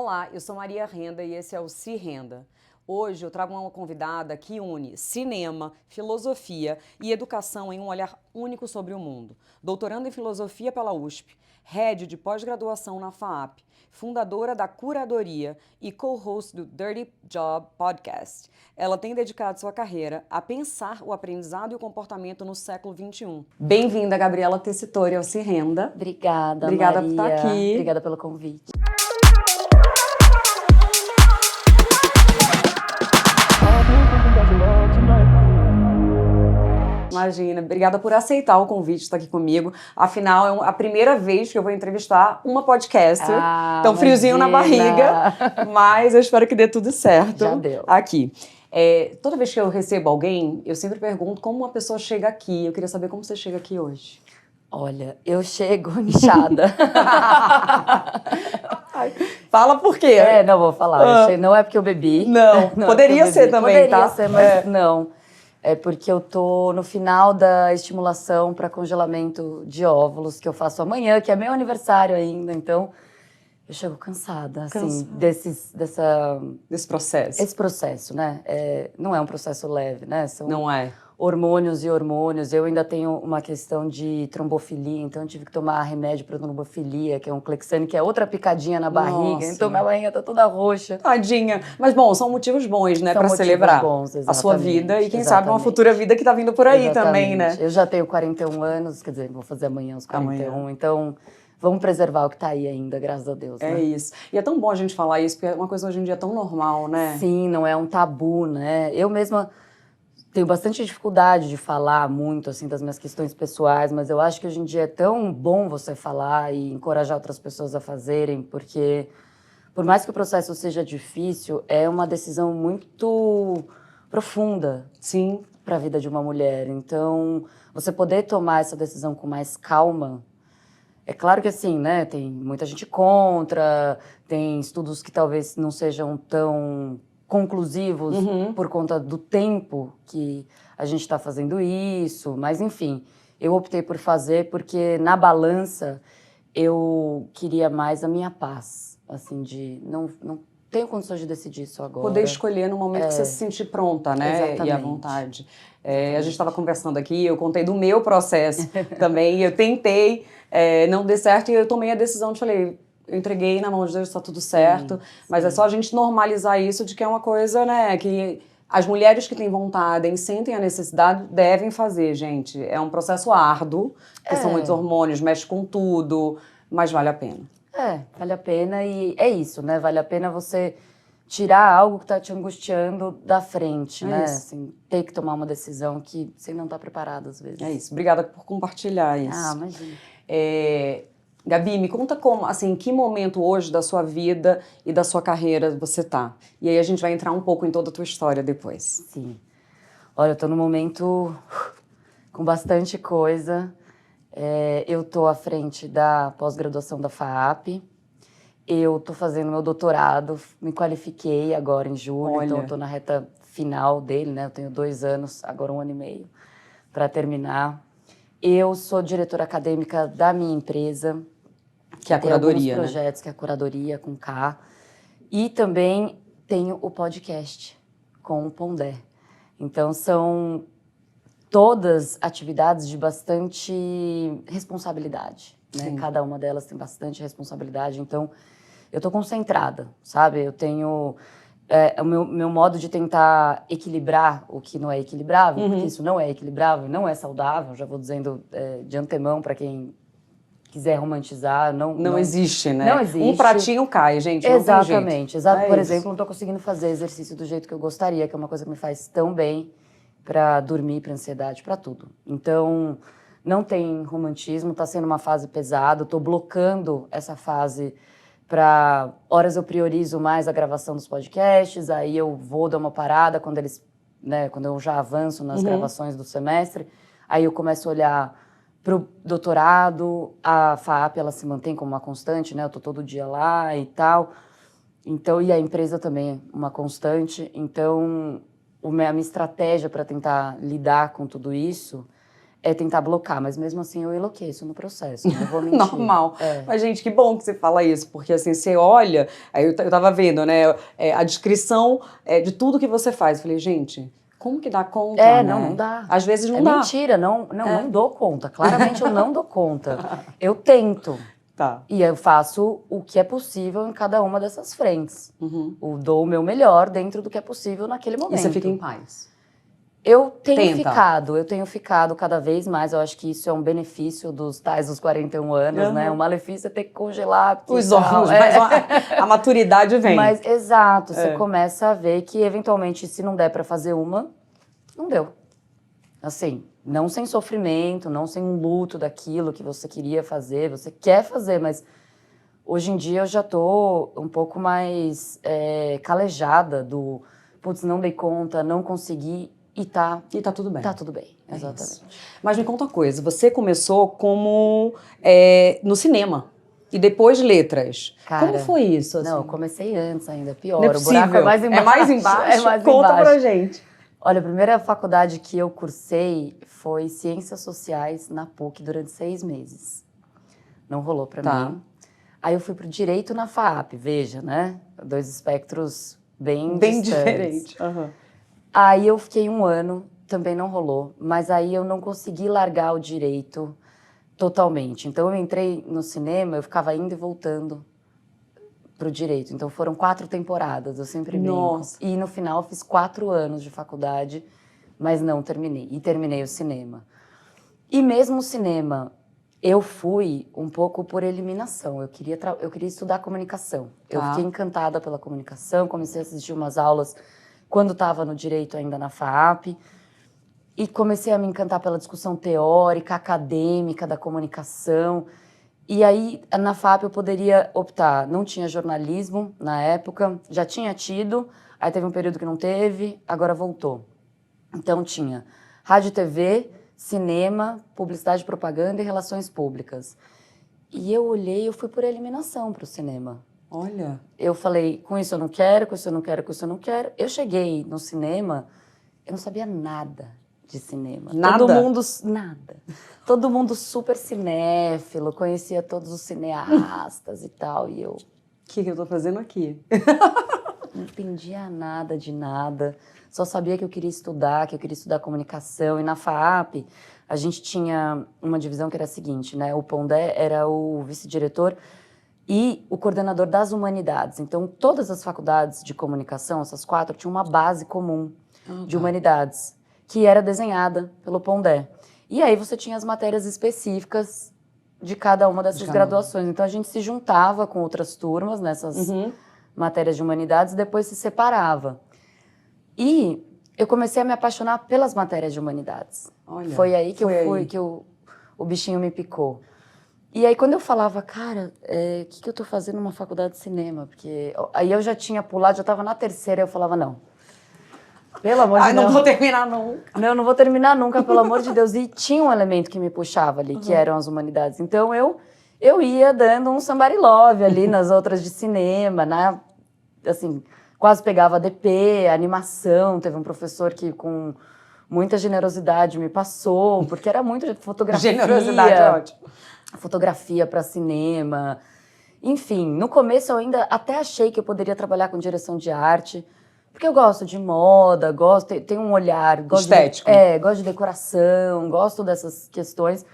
Olá, eu sou Maria Renda e esse é o Se Renda. Hoje eu trago uma convidada que une cinema, filosofia e educação em um olhar único sobre o mundo. Doutoranda em filosofia pela USP, head de pós-graduação na FAAP, fundadora da Curadoria e co-host do Dirty Job Podcast. Ela tem dedicado sua carreira a pensar o aprendizado e o comportamento no século XXI. Bem-vinda, Gabriela Tessitori, ao Se Renda. Obrigada, Obrigada Maria. por estar aqui. Obrigada pelo convite. Imagina, obrigada por aceitar o convite de estar aqui comigo. Afinal, é a primeira vez que eu vou entrevistar uma podcaster. Então, friozinho na barriga, mas eu espero que dê tudo certo. Já deu. Aqui. Toda vez que eu recebo alguém, eu sempre pergunto como uma pessoa chega aqui. Eu queria saber como você chega aqui hoje. Olha, eu chego inchada. Fala por quê? Não vou falar. Não é porque eu bebi. Não, poderia ser também, poderia tá? ser, mas não. É porque eu tô no final da estimulação para congelamento de óvulos que eu faço amanhã, que é meu aniversário ainda. Então, eu chego cansada, assim, desse processo. Esse processo, né? Não é um processo leve, né? Não é. Hormônios e hormônios. Eu ainda tenho uma questão de trombofilia, então eu tive que tomar remédio para trombofilia, que é um Clexane, que é outra picadinha na barriga. Então minha barriga tá toda roxa. Tadinha. Mas bom, são motivos bons, né, para celebrar a sua vida e quem sabe uma futura vida que tá vindo por aí também, né? Eu já tenho 41 anos, quer dizer, vou fazer amanhã os 41, então vamos preservar o que tá aí ainda, graças a Deus, né? É isso. E é tão bom a gente falar isso, porque é uma coisa hoje em dia tão normal, né? Sim, não é um tabu, né? Eu mesma tenho bastante dificuldade de falar muito, assim, das minhas questões pessoais, mas eu acho que hoje em dia é tão bom você falar e encorajar outras pessoas a fazerem, porque por mais que o processo seja difícil, é uma decisão muito profunda, sim, para a vida de uma mulher. Então, você poder tomar essa decisão com mais calma, é claro que assim, né, tem muita gente contra, tem estudos que talvez não sejam tão conclusivos por conta do tempo que a gente está fazendo isso, mas enfim, eu optei por fazer porque na balança eu queria mais a minha paz, assim, de não tenho condições de decidir isso agora. Poder escolher no momento que você se sentir pronta, né? Exatamente. E à vontade. A gente estava conversando aqui, eu contei do meu processo também, eu tentei, não deu certo e eu tomei a decisão de falei, eu entreguei na mão de Deus, está tudo certo, mas é só a gente normalizar isso de que é uma coisa, né, que as mulheres que têm vontade e sentem a necessidade devem fazer, gente. É um processo árduo, porque são muitos hormônios, mexe com tudo, mas vale a pena. Vale a pena e é isso, né? Vale a pena você tirar algo que tá te angustiando da frente, né? Assim, ter que tomar uma decisão que você não tá preparado às vezes. É isso. Obrigada por compartilhar isso. Imagina. Gabi, me conta como, assim, em que momento hoje da sua vida e da sua carreira você tá? E aí a gente vai entrar um pouco em toda a tua história depois. Sim. Olha, eu tô num momento com bastante coisa. Eu tô à frente da pós-graduação da FAAP. Eu tô fazendo meu doutorado, me qualifiquei agora em julho, então eu tô na reta final dele, né? Eu tenho 2 anos, agora 1 ano e meio, para terminar. Eu sou diretora acadêmica da minha empresa, que é a Curadoria, alguns projetos, que é a Curadoria, com K. E também tenho o podcast com o Pondé. Então, são todas atividades de bastante responsabilidade, né? Cada uma delas tem bastante responsabilidade. Então, eu tô concentrada, sabe? Eu tenho o meu modo de tentar equilibrar o que não é equilibrável, porque isso não é equilibrável, não é saudável, já vou dizendo de antemão para quem quiser romantizar. Não existe, né? Não existe. Um pratinho cai, gente, Exatamente. Não tem jeito. Por exemplo, não tô conseguindo fazer exercício do jeito que eu gostaria, que é uma coisa que me faz tão bem para dormir, para ansiedade, para tudo. Então, não tem romantismo, tá sendo uma fase pesada, tô blocando essa fase. Para horas eu priorizo mais a gravação dos podcasts, aí eu vou dar uma parada quando eu já avanço nas gravações do semestre, aí eu começo a olhar para o doutorado, a FAAP ela se mantém como uma constante, né? Eu tô todo dia lá e tal, então, e a empresa também é uma constante, então a minha estratégia para tentar lidar com tudo isso é tentar blocar, mas mesmo assim eu enlouqueço no processo, não vou mentir. Normal. Mas, gente, que bom que você fala isso, porque assim, você olha, aí eu tava vendo, né, a descrição de tudo que você faz. Eu falei, gente, como que dá conta, né? Não dá. Às vezes não É dá. mentira, não dou conta. Claramente eu não dou conta. Eu tento. Tá. E eu faço o que é possível em cada uma dessas frentes. Uhum. Dou o meu melhor dentro do que é possível naquele momento. E você fica em paz? Eu tenho ficado cada vez mais, eu acho que isso é um benefício dos 41 anos, né? O malefício é ter que congelar. Os órgãos, mas a maturidade vem. Mas, exato, você começa a ver que, eventualmente, se não der pra fazer uma, não deu. Assim, não sem sofrimento, não sem um luto daquilo que você queria fazer, você quer fazer, mas hoje em dia eu já tô um pouco mais calejada do, putz, não dei conta, não consegui. E tá tudo bem. Tá tudo bem, exatamente. Mas me conta uma coisa, você começou como no cinema e depois letras. Cara, como foi isso? Assim? Não, eu comecei antes ainda, pior. Não é o buraco é mais embaixo. É mais embaixo? É mais Conta embaixo. pra gente. Olha, a primeira faculdade que eu cursei foi Ciências Sociais na PUC durante 6 meses. Não rolou pra mim. Aí eu fui pro Direito na FAAP, veja, né? 2 espectros bem diferentes. Uhum. Aí eu fiquei 1 ano, também não rolou, mas aí eu não consegui largar o direito totalmente. Então eu entrei no cinema, eu ficava indo e voltando pro direito. Então foram 4 temporadas, eu sempre brinco. Nossa. E no final eu fiz 4 anos de faculdade, mas não terminei. E terminei o cinema. E mesmo o cinema, eu fui um pouco por eliminação. Eu queria estudar comunicação. Eu fiquei encantada pela comunicação, comecei a assistir umas aulas quando estava no direito ainda na FAAP, e comecei a me encantar pela discussão teórica, acadêmica da comunicação. E aí, na FAAP eu poderia optar, não tinha jornalismo na época, já tinha tido, aí teve um período que não teve, agora voltou. Então tinha rádio e TV, cinema, publicidade e propaganda e relações públicas. E eu olhei, eu fui por eliminação para o cinema. Olha. Eu falei, com isso eu não quero, com isso eu não quero, com isso eu não quero. Eu cheguei no cinema, eu não sabia nada de cinema. Nada? Nada. Todo mundo super cinéfilo, conhecia todos os cineastas e tal. E eu... O que eu tô fazendo aqui? Não entendia nada de nada. Só sabia que eu queria estudar comunicação. E na FAAP, a gente tinha uma divisão que era a seguinte, né? O Pondé era o vice-diretor e o coordenador das humanidades. Então, todas as faculdades de comunicação, essas 4, tinham uma base comum de humanidades, que era desenhada pelo Pondé. E aí você tinha as matérias específicas de cada uma dessas graduações. Então, a gente se juntava com outras turmas nessas matérias de humanidades e depois se separava. E eu comecei a me apaixonar pelas matérias de humanidades. Olha, foi aí que o bichinho me picou. E aí, quando eu falava, cara, o que eu tô fazendo numa faculdade de cinema? Porque aí eu já tinha pulado, já estava na 3ª, eu falava, não. Pelo amor de Deus. Não vou terminar nunca. Não vou terminar nunca, pelo amor de Deus. E tinha um elemento que me puxava ali, que eram as humanidades. Então, eu ia dando um somebody love ali nas outras de cinema, assim, quase pegava DP, animação. Teve um professor que, com muita generosidade, me passou, porque era muito de fotografia. Generosidade é ótimo. Fotografia para cinema. Enfim, no começo eu ainda até achei que eu poderia trabalhar com direção de arte, porque eu gosto de moda, tenho um olhar... Estético. Gosto de decoração, gosto dessas questões.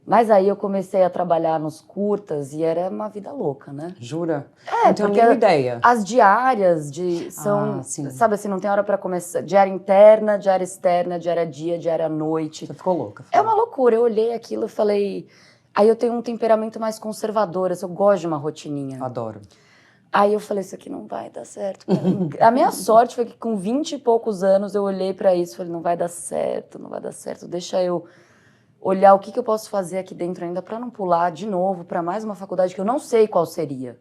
Mas aí eu comecei a trabalhar nos curtas e era uma vida louca, né? Jura? Não tenho nenhuma ideia. As diárias são, sabe assim, não tem hora para começar. Diária interna, diária externa, diária dia, diária noite. Você ficou louca. É uma loucura. Eu olhei aquilo e falei... Aí eu tenho um temperamento mais conservador, eu gosto de uma rotininha. Adoro. Aí eu falei, isso aqui não vai dar certo. A minha sorte foi que com 20 e poucos anos eu olhei para isso e falei, não vai dar certo, não vai dar certo. Deixa eu olhar o que eu posso fazer aqui dentro ainda para não pular de novo para mais uma faculdade que eu não sei qual seria.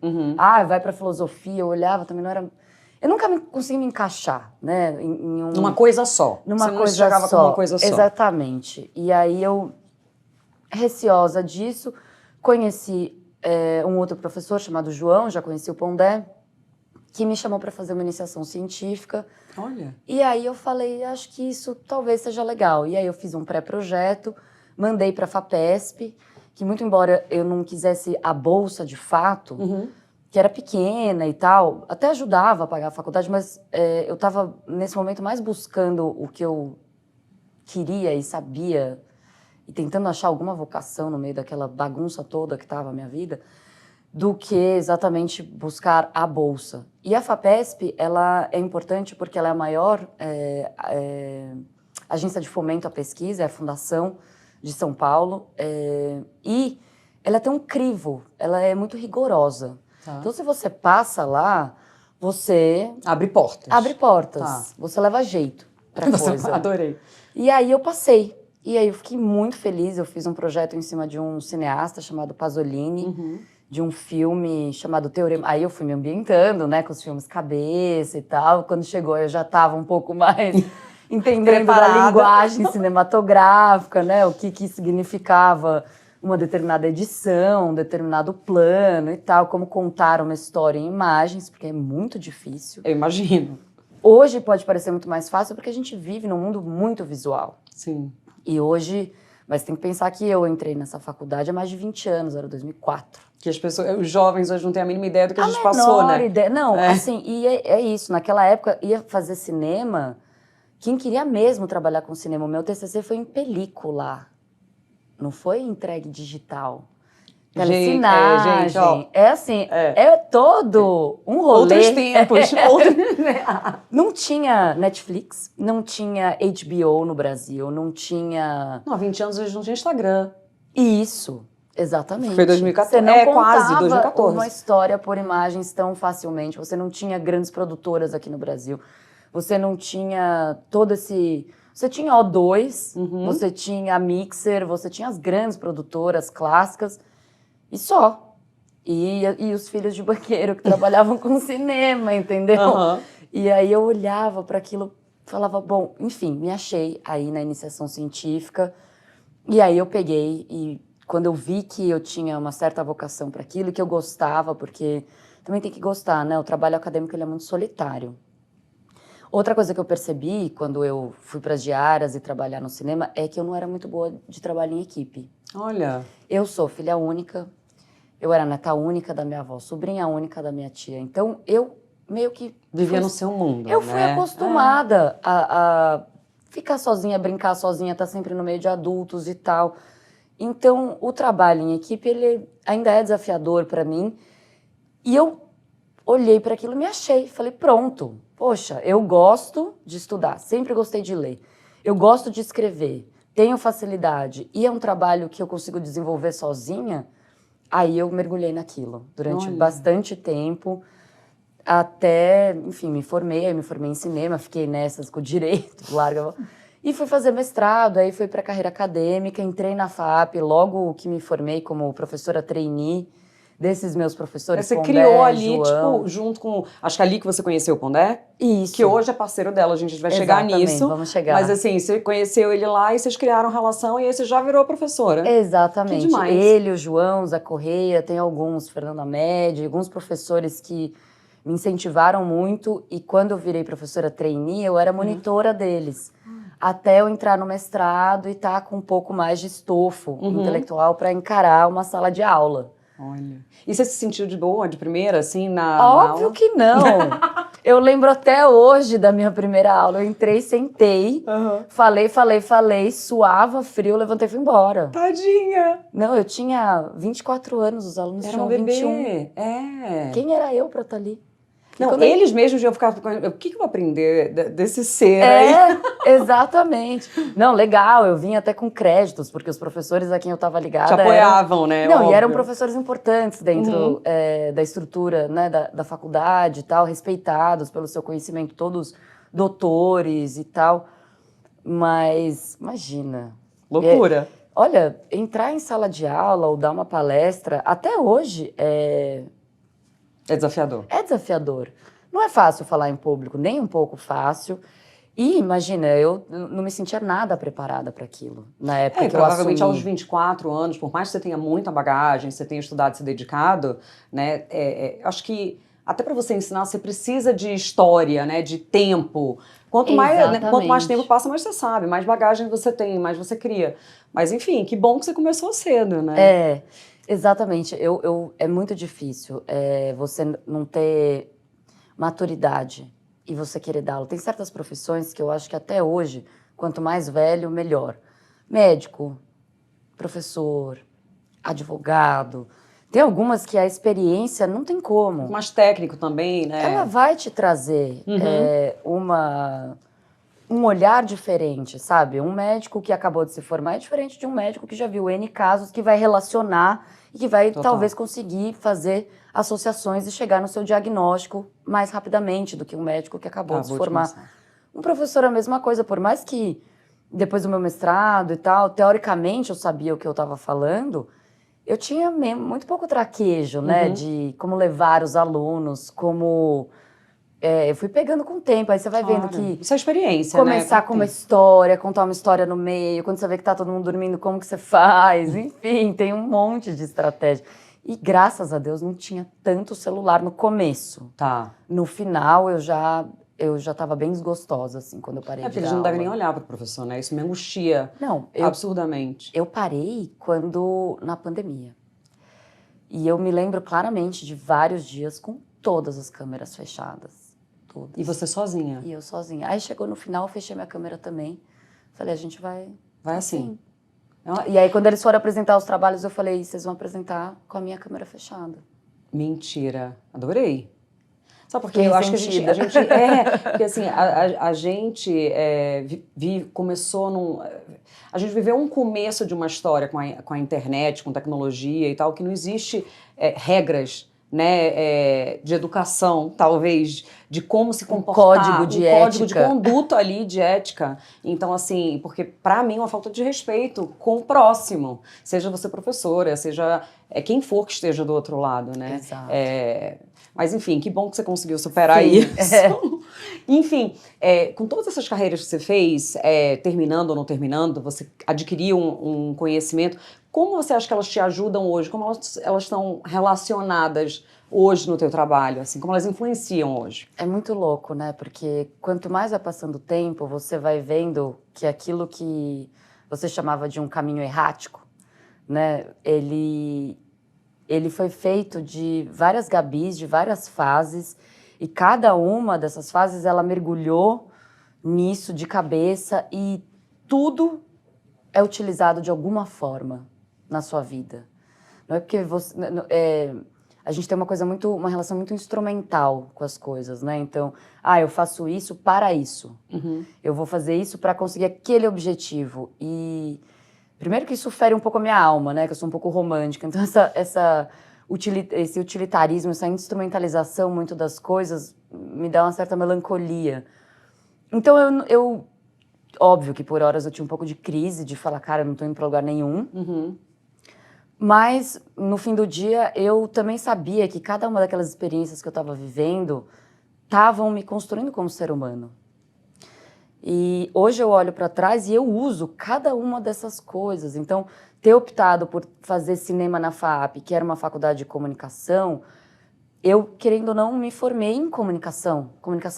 Vai para filosofia, eu olhava, também não era... Eu nunca consegui me encaixar, né? Numa coisa só. Numa Você coisa não chegava só. Com uma coisa só. Exatamente. E aí eu, receosa disso, conheci um outro professor chamado João, já conheci o Pondé, que me chamou para fazer uma iniciação científica. Olha. E aí eu falei, acho que isso talvez seja legal. E aí eu fiz um pré-projeto mandei para a FAPESP, que muito embora eu não quisesse a bolsa de fato, que era pequena e tal, até ajudava a pagar a faculdade, mas eu estava nesse momento mais buscando o que eu queria e sabia, e tentando achar alguma vocação no meio daquela bagunça toda que estava a minha vida, do que exatamente buscar a bolsa. E a FAPESP, ela é importante porque ela é a maior agência de fomento à pesquisa, é a fundação de São Paulo, e ela tem um crivo, ela é muito rigorosa. Tá. Então, se você passa lá, você... Abre portas. Abre portas. Tá. Você leva jeito pra coisa. Adorei. E aí eu passei. E aí eu fiquei muito feliz. Eu fiz um projeto em cima de um cineasta chamado Pasolini, de um filme chamado Teorema. Aí eu fui me ambientando, né, com os filmes Cabeça e tal. Quando chegou, eu já estava um pouco mais entendendo da linguagem cinematográfica, né, o que significava uma determinada edição, um determinado plano e tal, como contar uma história em imagens, porque é muito difícil. Eu imagino. Hoje pode parecer muito mais fácil porque a gente vive num mundo muito visual. Sim. E hoje, mas tem que pensar que eu entrei nessa faculdade há mais de 20 anos, era 2004. Que as pessoas, os jovens hoje não têm a mínima ideia do que a gente passou, né? Ideia. Não, assim, e é isso. Naquela época, ia fazer cinema, quem queria mesmo trabalhar com cinema, o meu TCC foi em película. Não foi entregue digital. Telecinagem. Gente, ó, assim, é todo um rolê. Outros tempos. Não tinha Netflix, não tinha HBO no Brasil, não tinha... Não, há 20 anos hoje não tinha Instagram. Isso, exatamente. Foi 2014. Você não quase 2014. uma história por imagens tão facilmente. Você não tinha grandes produtoras aqui no Brasil. Você não tinha todo esse... Você tinha O2, você tinha a Mixer, você tinha as grandes produtoras clássicas e só. E os filhos de banqueiro que trabalhavam com cinema, entendeu? E aí eu olhava para aquilo, falava, bom, enfim, me achei aí na iniciação científica. E aí eu peguei e quando eu vi que eu tinha uma certa vocação para aquilo, que eu gostava, porque também tem que gostar, né? O trabalho acadêmico ele é muito solitário. Outra coisa que eu percebi quando eu fui para as diárias e trabalhar no cinema é que eu não era muito boa de trabalho em equipe. Olha. Eu sou filha única, eu era neta única da minha avó, sobrinha única da minha tia. Então, eu meio que... Vivia no seu mundo, Eu fui acostumada a ficar sozinha, brincar sozinha, estar sempre no meio de adultos e tal. Então, o trabalho em equipe, ele ainda é desafiador para mim. E eu olhei para aquilo e me achei. Falei, pronto. Poxa, eu gosto de estudar, sempre gostei de ler. Eu gosto de escrever, tenho facilidade e é um trabalho que eu consigo desenvolver sozinha. Aí eu mergulhei naquilo durante bastante tempo, até, enfim, me formei em cinema, fiquei nessas com direito, larga. E fui fazer mestrado, aí fui para a carreira acadêmica, entrei na FAP, logo que me formei como professora trainee, desses meus professores, você Pondé, criou ali, João. tipo, junto com... Acho que ali que você conheceu o Pondé. Isso. Que hoje é parceiro dela, a gente vai chegar nisso. Vamos chegar. Mas assim, você conheceu ele lá e vocês criaram relação e aí você já virou professora. Exatamente. Que demais. Ele, o João, Zé Correia, tem alguns, Fernanda Média, alguns professores que me incentivaram muito. E quando eu virei professora trainee, eu era monitora deles. Até eu entrar no mestrado e estar com um pouco mais de estofo intelectual para encarar uma sala de aula. Olha. E você se sentiu de boa, de primeira, assim, na Óbvio aula? que não. Eu lembro até hoje da minha primeira aula. Eu entrei, sentei, falei, suava, frio, levantei e fui embora. Tadinha! Não, eu tinha 24 anos, os alunos Era tinham um bebê. 21. É. Quem era eu pra estar ali? Não, eles mesmos iam ficar... O que eu vou aprender desse ser aí? Exatamente. Não, legal, eu vim até com créditos, porque os professores a quem eu estava ligada... Te apoiavam, né? Não, óbvio. e eram professores importantes dentro da estrutura, né, da faculdade e tal, respeitados pelo seu conhecimento, todos doutores e tal. Mas, imagina... Loucura. Olha, entrar em sala de aula ou dar uma palestra, até hoje é desafiador. É desafiador. Não é fácil falar em público, nem um pouco fácil. E, imagina, eu não me sentia nada preparada para aquilo, na época que eu assumi. Provavelmente aos 24 anos, por mais que você tenha muita bagagem, você tenha estudado, se dedicado, né, acho que Até para você ensinar, você precisa de história, né? De tempo. Quanto mais, né, quanto mais tempo passa, mais você sabe, mais bagagem você tem, mais você cria. Mas, enfim, que bom que você começou cedo, né? Exatamente. É muito difícil você não ter maturidade e você querer dar aula. Tem certas profissões que eu acho que até hoje, quanto mais velho, melhor. Médico, professor, advogado. Tem algumas que a experiência não tem como. Mais técnico também, né? Ela vai te trazer um olhar diferente, sabe? Um médico que acabou de se formar é diferente de um médico que já viu N casos, que vai relacionar e que vai talvez conseguir fazer associações e chegar no seu diagnóstico mais rapidamente do que um médico que acabou de se formar. Um professor é a mesma coisa, por mais que depois do meu mestrado e tal, teoricamente eu sabia o que eu estava falando, eu tinha mesmo muito pouco traquejo, né? De como levar os alunos, como... eu fui pegando com o tempo, aí você vai vendo que... Isso é experiência, começar com uma história, contar uma história no meio, quando você vê que tá todo mundo dormindo, como que você faz? Enfim, tem um monte de estratégia. E graças a Deus não tinha tanto celular no começo. No final eu já estava bem desgostosa, assim, quando eu parei de dar aula. Porque eles não devem nem olhar para o professor, né? Isso me angustia absurdamente. Eu parei na pandemia. E eu me lembro claramente de vários dias com todas as câmeras fechadas. Todas. E você sozinha? E eu sozinha. Aí chegou no final, eu fechei minha câmera também. Falei, a gente vai assim. E aí, quando eles foram apresentar os trabalhos, eu falei, vocês vão apresentar com a minha câmera fechada. Mentira. Adorei. Sabe por quê? Eu acho que a gente porque assim, a gente começou a gente viveu um começo de uma história com a internet, com tecnologia e tal, que não existe regras, né, de educação, talvez, de como se comportar. Código de ética. Código de conduta ali, de ética. Então, assim, porque para mim é uma falta de respeito com o próximo. Seja você professora, seja quem for que esteja do outro lado, né? Exato. Mas, enfim, que bom que você conseguiu superar isso. Enfim, com todas essas carreiras que você fez, terminando ou não terminando, você adquiriu um conhecimento. Como você acha que elas te ajudam hoje? Como elas estão relacionadas hoje no teu trabalho? Assim, como elas influenciam hoje? É muito louco, né? Porque quanto mais vai passando o tempo, você vai vendo que aquilo que você chamava de um caminho errático, né? Ele foi feito de várias Gabis, de várias fases, e cada uma dessas fases ela mergulhou nisso de cabeça e tudo é utilizado de alguma forma na sua vida. Não é porque você... a gente tem uma relação muito instrumental com as coisas, né? Então, eu faço isso para isso. Eu vou fazer isso para conseguir aquele objetivo. E primeiro que isso fere um pouco a minha alma, né? Que eu sou um pouco romântica. Então, esse utilitarismo, essa instrumentalização muito das coisas me dá uma certa melancolia. Então, óbvio que por horas eu tinha um pouco de crise, de falar, cara, eu não tô indo pra lugar nenhum. Mas, no fim do dia, eu também sabia que cada uma daquelas experiências que eu estava vivendo estavam me construindo como ser humano. E hoje eu olho para trás e eu uso cada uma dessas coisas. Então, ter optado por fazer cinema na FAAP, que era uma faculdade de comunicação, eu, querendo ou não, me formei em comunicação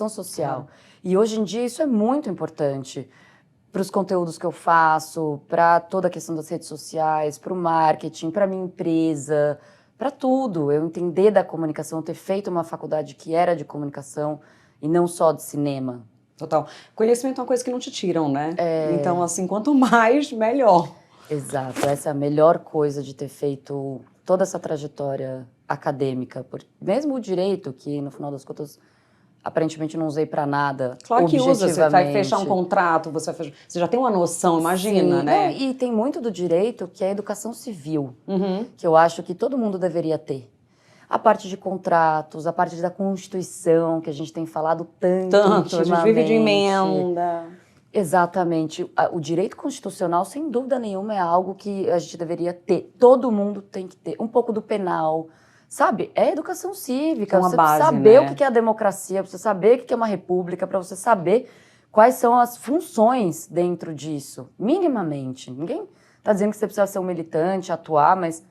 social. E hoje em dia isso é muito importante para os conteúdos que eu faço, para toda a questão das redes sociais, para o marketing, para a minha empresa, para tudo. Eu entender da comunicação, ter feito uma faculdade que era de comunicação e não só de cinema. Total. Conhecimento é uma coisa que não te tiram, né? Então, assim, quanto mais, melhor. Exato. Essa é a melhor coisa de ter feito toda essa trajetória acadêmica. Mesmo o direito, que no final das contas aparentemente não usei para nada. Claro que usa, você vai fechar um contrato, você já tem uma noção, imagina, né? E tem muito do direito que é a educação civil, que eu acho que todo mundo deveria ter. A parte de contratos, a parte da Constituição, que a gente tem falado tanto a gente vive de emenda. Exatamente. O direito constitucional, sem dúvida nenhuma, é algo que a gente deveria ter. Todo mundo tem que ter. Um pouco do penal. Sabe, é educação cívica, uma você base, precisa saber né? o que é a democracia, para você saber o que é uma república, para você saber quais são as funções dentro disso, minimamente. Ninguém está dizendo que você precisa ser um militante, atuar, mas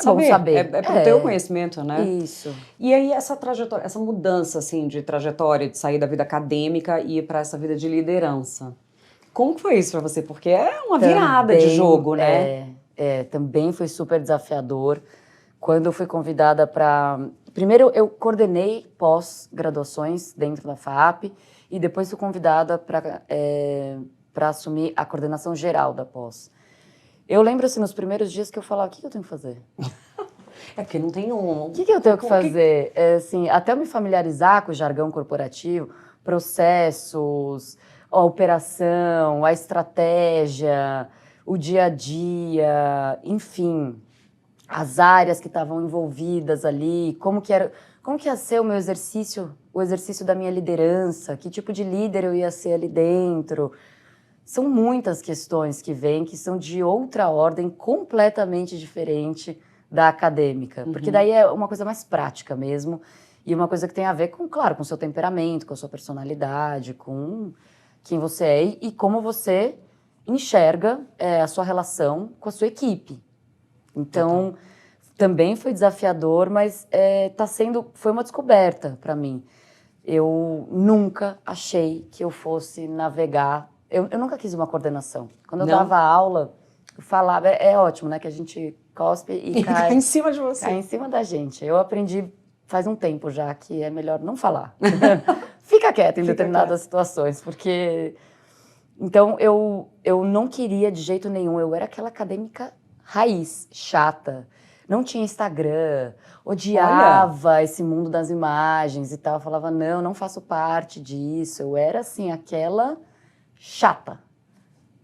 bom saber. É pro teu conhecimento, né? Isso. E aí essa trajetória, essa mudança, assim, de trajetória, de sair da vida acadêmica e ir para essa vida de liderança. Como que foi isso para você? Porque é uma virada de jogo, né? Também foi super desafiador. Quando eu fui convidada para... Primeiro, eu coordenei pós-graduações dentro da FAAP e depois fui convidada para assumir a coordenação geral da pós. Eu lembro, assim, nos primeiros dias que eu falava, o que eu tenho que fazer? É porque não tem um... O que eu tenho que fazer? Assim, até eu me familiarizar com o jargão corporativo, processos, a operação, a estratégia, o dia a dia, enfim, as áreas que estavam envolvidas ali, como que ia ser o meu exercício, o exercício da minha liderança, que tipo de líder eu ia ser ali dentro. São muitas questões que vêm que são de outra ordem, completamente diferente da acadêmica, porque daí é uma coisa mais prática mesmo, e uma coisa que tem a ver com, claro, com o seu temperamento, com a sua personalidade, com quem você é e como você enxerga a sua relação com a sua equipe. Então, também foi desafiador, mas foi uma descoberta para mim. Eu nunca achei que eu fosse navegar. Eu nunca quis uma coordenação. Quando eu dava aula, eu falava, é ótimo, né, que a gente cospe e cai em cima de você. Cai em cima da gente. Eu aprendi faz um tempo já que é melhor não falar. Fica quieto em determinadas situações, porque... Então, eu não queria de jeito nenhum. Eu era aquela acadêmica raiz, chata. Não tinha Instagram, odiava esse mundo das imagens e tal. Eu falava, não faço parte disso. Eu era, assim, aquela chata.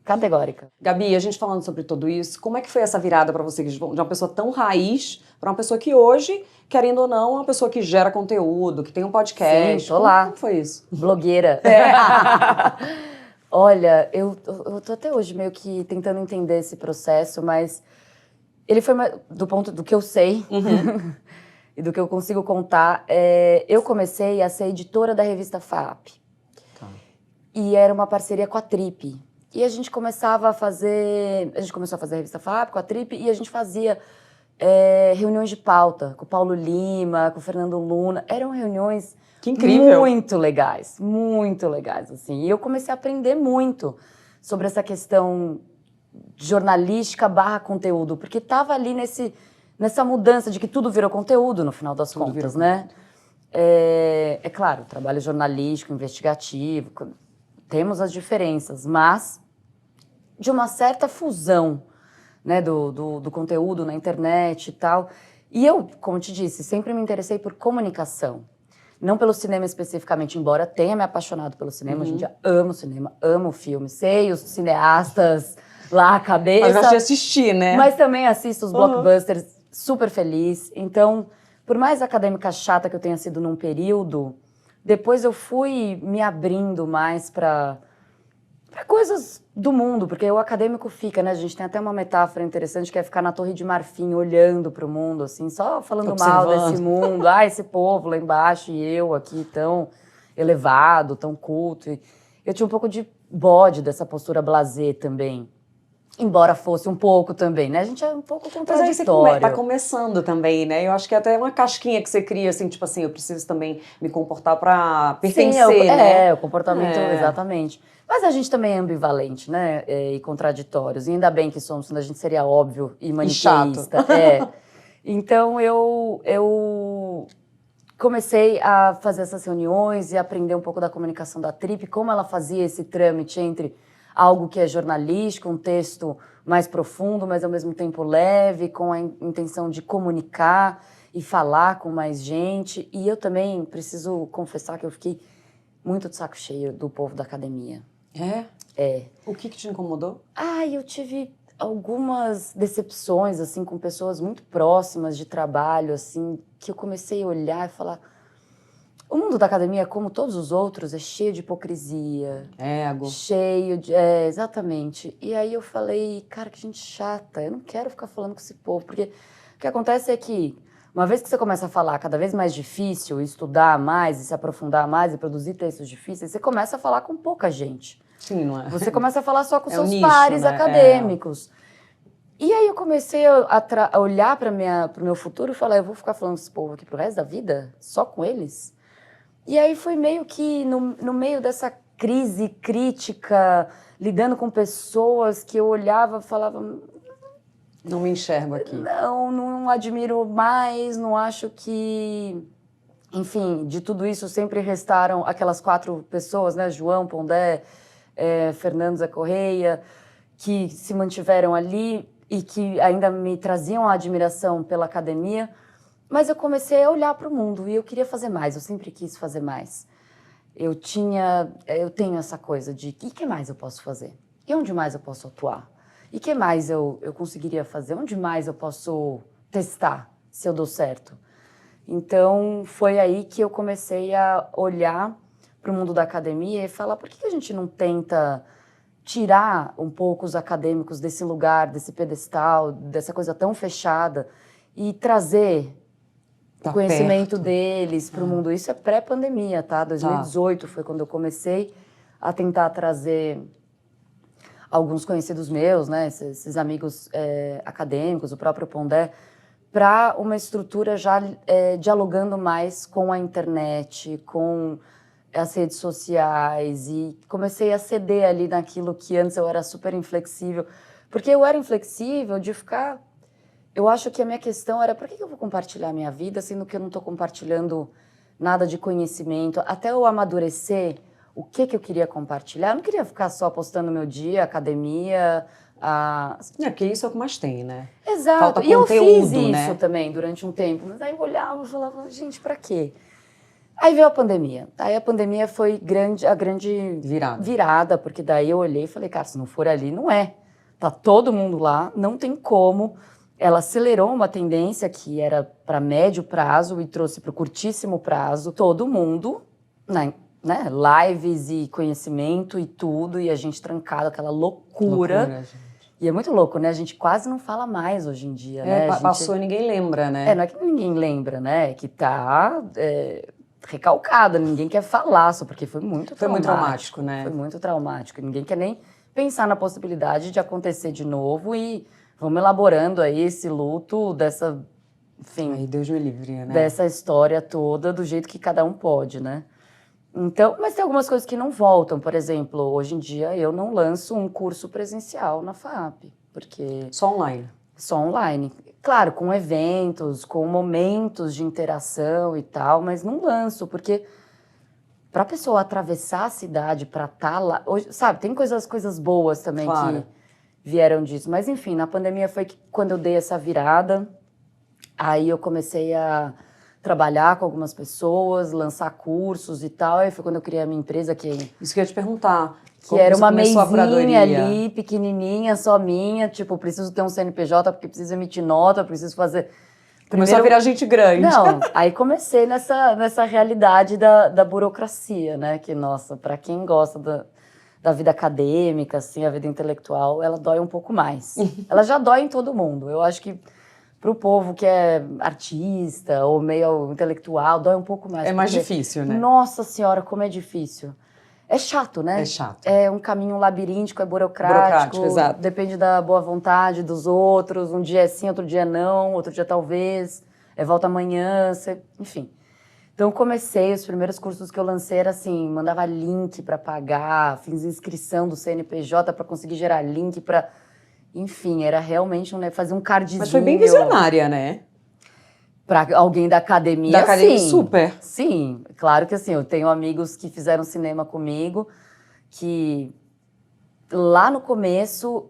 Categórica. Gabi, a gente falando sobre tudo isso, como é que foi essa virada para você de uma pessoa tão raiz para uma pessoa que hoje, querendo ou não, é uma pessoa que gera conteúdo, que tem um podcast? Sim, tô lá. Como foi isso? Blogueira. Olha, eu tô até hoje meio que tentando entender esse processo, mas ele foi do ponto do que eu sei e do que eu consigo contar. Eu comecei a ser editora da revista FAAP. Tá. E era uma parceria com a Trip. E a gente começou a fazer a revista FAAP com a Trip e a gente fazia reuniões de pauta com o Paulo Lima, com o Fernando Luna. Eram reuniões que incrível. Muito legais, assim. E eu comecei a aprender muito sobre essa questão jornalística / conteúdo, porque estava ali nessa mudança de que tudo virou conteúdo no final das contas, né? É claro, trabalho jornalístico, investigativo, temos as diferenças, mas de uma certa fusão, né, do conteúdo na internet e tal. E eu, como te disse, sempre me interessei por comunicação. Não pelo cinema especificamente, embora tenha me apaixonado pelo cinema. Hoje em dia amo cinema, amo filme, sei os cineastas lá à cabeça. Mas gosto de assistir, né? Mas também assisto os blockbusters, super feliz. Então, por mais acadêmica chata que eu tenha sido num período, depois eu fui me abrindo mais para coisas do mundo, porque o acadêmico fica, né? A gente tem até uma metáfora interessante que é ficar na Torre de Marfim olhando para o mundo, assim, só falando mal desse mundo. Esse povo lá embaixo e eu aqui tão elevado, tão culto. E eu tinha um pouco de bode dessa postura blasé também. Embora fosse um pouco também, né? A gente é um pouco contraditório. Mas aí você tá começando também, né? Eu acho que é até uma casquinha que você cria, assim, tipo assim, eu preciso também me comportar para pertencer, né? O comportamento, exatamente. Mas a gente também é ambivalente, né? E contraditórios. E ainda bem que somos, senão a gente seria óbvio e maniqueísta. Então, eu comecei a fazer essas reuniões e aprender um pouco da comunicação da Trip, como ela fazia esse trâmite entre algo que é jornalístico, um texto mais profundo, mas ao mesmo tempo leve, com a intenção de comunicar e falar com mais gente. E eu também preciso confessar que eu fiquei muito de saco cheio do povo da academia. O que te incomodou? Eu tive algumas decepções, assim, com pessoas muito próximas de trabalho, assim, que eu comecei a olhar e falar... O mundo da academia, como todos os outros, é cheio de hipocrisia. Cheio de... exatamente. E aí eu falei, cara, que gente chata, eu não quero ficar falando com esse povo, porque o que acontece é que, uma vez que você começa a falar cada vez mais difícil, estudar mais, e se aprofundar mais, e produzir textos difíceis, você começa a falar com pouca gente. Sim, não é? Você começa a falar só com seus nicho, pares né? acadêmicos. E aí eu comecei a olhar para o meu futuro e falar, eu vou ficar falando com esse povo aqui pro resto da vida? Só com eles? E aí foi meio que no meio dessa crise crítica, lidando com pessoas que eu olhava e falava, não me enxergo aqui. Não admiro mais, não acho que... Enfim, de tudo isso sempre restaram aquelas 4 pessoas, né? João, Pondé, Fernando Zé Correia, que se mantiveram ali e que ainda me traziam a admiração pela academia. Mas eu comecei a olhar para o mundo e eu queria fazer mais, eu sempre quis fazer mais. Eu tenho essa coisa de, e que mais eu posso fazer? E onde mais eu posso atuar? E que mais eu conseguiria fazer? Onde mais eu posso testar, se eu dou certo? Então, foi aí que eu comecei a olhar para o mundo da academia e falar, por que a gente não tenta tirar um pouco os acadêmicos desse lugar, desse pedestal, dessa coisa tão fechada e trazer o conhecimento deles para o mundo? Isso é pré-pandemia, tá? 2018 foi quando eu comecei a tentar trazer alguns conhecidos meus, né? Esses amigos acadêmicos, o próprio Pondé, para uma estrutura já dialogando mais com a internet, com as redes sociais, e comecei a ceder ali naquilo que antes eu era super inflexível, porque eu era inflexível de ficar... Eu acho que a minha questão era, por que eu vou compartilhar a minha vida, sendo que eu não estou compartilhando nada de conhecimento, até eu amadurecer o que eu queria compartilhar. Eu não queria ficar só postando meu dia, academia... Porque isso é o que mais tem, né? Exato. Falta e conteúdo, eu fiz isso, né? também durante um tempo. Mas aí eu olhava e falava, gente, pra quê? Aí veio a pandemia. Aí a pandemia foi a grande virada, porque daí eu olhei e falei, cara, se não for ali, não é. Tá todo mundo lá, não tem como. Ela acelerou uma tendência que era para médio prazo e trouxe para o curtíssimo prazo todo mundo, né? Lives e conhecimento e tudo, e a gente trancado, aquela loucura, gente. E é muito louco, né? A gente quase não fala mais hoje em dia, né? Passou e ninguém lembra, né? Não é que ninguém lembra, né? É que tá recalcada, ninguém quer falar, só porque foi muito traumático. Foi muito traumático, né? Foi muito traumático. Ninguém quer nem pensar na possibilidade de acontecer de novo e vamos elaborando aí esse luto dessa, enfim... Ai, Deus me livre, né? Dessa história toda, do jeito que cada um pode, né? Então, mas tem algumas coisas que não voltam. Por exemplo, hoje em dia eu não lanço um curso presencial na FAAP, porque... Só online? Só online. Claro, com eventos, com momentos de interação e tal, mas não lanço, porque para a pessoa atravessar a cidade para estar lá... Hoje, sabe, tem coisas boas também que vieram disso. Mas, enfim, na pandemia foi quando eu dei essa virada. Aí eu comecei a trabalhar com algumas pessoas, lançar cursos e tal. Aí foi quando eu criei a minha empresa, Isso que eu ia te perguntar. Que era uma meizinha ali, pequenininha, só minha. Tipo, preciso ter um CNPJ porque preciso emitir nota, preciso fazer... Começou a virar gente grande. Não, aí comecei nessa realidade da burocracia, né? Que, nossa, para quem gosta da vida acadêmica, assim, a vida intelectual, ela dói um pouco mais. Ela já dói em todo mundo. Eu acho que para o povo que é artista ou meio intelectual, dói um pouco mais. É mais difícil, né? Nossa Senhora, como é difícil. É chato, né? É chato. É um caminho labiríntico, é burocrático. Exato. Depende da boa vontade dos outros. Um dia é sim, outro dia não, outro dia talvez. Volta amanhã, enfim. Então, comecei, os primeiros cursos que eu lancei era assim, mandava link para pagar, fiz inscrição do CNPJ para conseguir gerar link para... Enfim, era realmente fazer um cardzinho. Mas foi bem visionária, né? Para alguém da academia, da academia, sim. Super. Sim, claro que assim, eu tenho amigos que fizeram cinema comigo, que lá no começo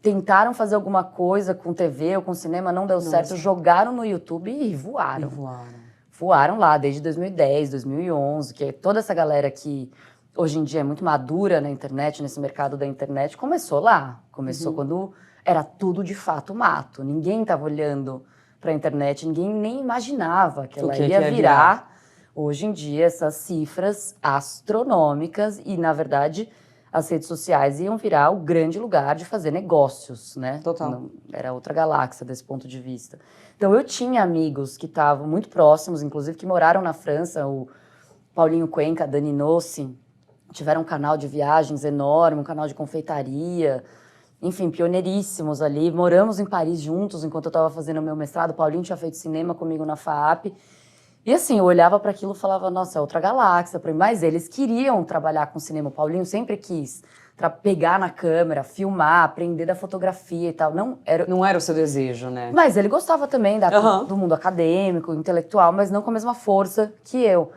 tentaram fazer alguma coisa com TV ou com cinema, não deu certo, jogaram no YouTube e voaram. Voaram lá desde 2010, 2011, que é toda essa galera que hoje em dia é muito madura na internet, nesse mercado da internet, começou lá. Começou quando era tudo de fato mato. Ninguém estava olhando para a internet, ninguém nem imaginava que ela ia virar. Hoje em dia, essas cifras astronômicas e, na verdade, as redes sociais iam virar o grande lugar de fazer negócios, né? Total. Não, era outra galáxia desse ponto de vista. Então, eu tinha amigos que estavam muito próximos, inclusive que moraram na França, o Paulinho Cuenca, a Dani Nossi, tiveram um canal de viagens enorme, um canal de confeitaria. enfim, pioneiríssimos ali. Moramos em Paris juntos enquanto eu estava fazendo o meu mestrado. O Paulinho tinha feito cinema comigo na FAAP. E assim, eu olhava para aquilo e falava, nossa, é outra galáxia. Mas eles queriam trabalhar com cinema. O Paulinho sempre quis pegar na câmera, filmar, aprender da fotografia e tal. Não era o seu desejo, né? Mas ele gostava também do mundo acadêmico, intelectual, mas não com a mesma força que eu.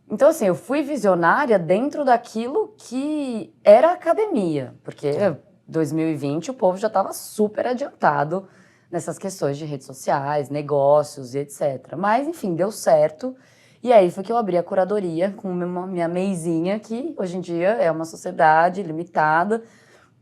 Então, assim, eu fui visionária dentro daquilo que era academia. Porque em 2020 o povo já estava super adiantado nessas questões de redes sociais, negócios e etc. Mas, enfim, deu certo. E aí foi que eu abri a curadoria com minha meizinha, que hoje em dia é uma sociedade limitada,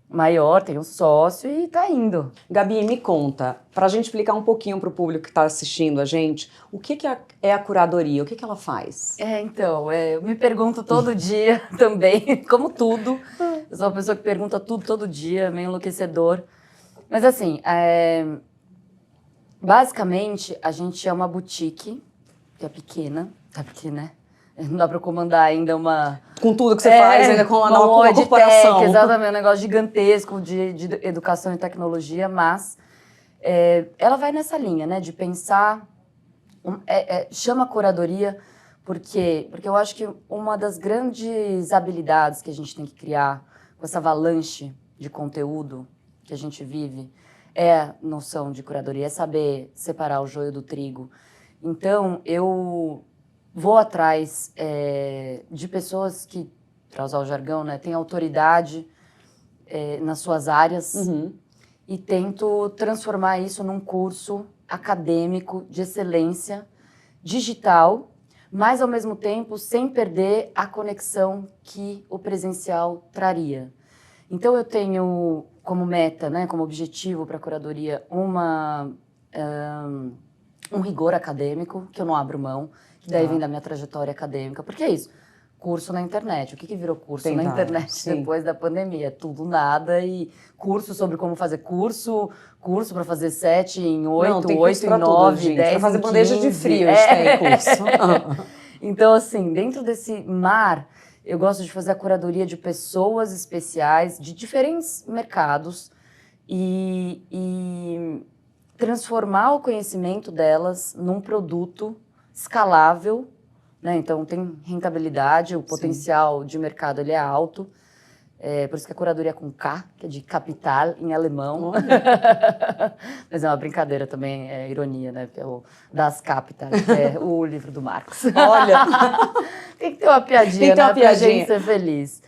maior, tem um sócio e tá indo. Gabi, me conta, para a gente explicar um pouquinho para o público que está assistindo a gente, o que é a curadoria, o que ela faz? Então, eu me pergunto todo dia também, como tudo. Eu sou uma pessoa que pergunta tudo todo dia, meio enlouquecedor. Mas assim, basicamente a gente é uma boutique, que é pequena, tá pequena, né? Não dá para comandar ainda uma... Com tudo que você faz, ainda comandar uma corporação. Tech, exatamente, um negócio gigantesco de educação e tecnologia, mas ela vai nessa linha, né, de pensar... chama curadoria porque eu acho que uma das grandes habilidades que a gente tem que criar com essa avalanche de conteúdo que a gente vive é a noção de curadoria, é saber separar o joio do trigo. Então, eu vou atrás de pessoas que, para usar o jargão, né, têm autoridade nas suas áreas e tento transformar isso num curso acadêmico de excelência, digital, mas, ao mesmo tempo, sem perder a conexão que o presencial traria. Então, eu tenho como meta, né, como objetivo para a curadoria, um rigor acadêmico, que eu não abro mão, que daí vem da minha trajetória acadêmica. Porque é isso, curso na internet. O que virou curso na internet depois da pandemia? Tudo, nada, e curso sobre como fazer curso para fazer 7 em 8, 8 em 9, 10 para fazer em 15. Bandeja de frios tem curso. Então, assim, dentro desse mar, eu gosto de fazer a curadoria de pessoas especiais de diferentes mercados e transformar o conhecimento delas num produto escalável, né? Então, tem rentabilidade, o potencial de mercado ele é alto. Por isso que a curadoria é com K, que é de capital em alemão. Mas é uma brincadeira também, é ironia, né? Que é o Das Kapital, que é o livro do Marx. Olha! Tem que ter uma piadinha, né? Pra gente ser feliz.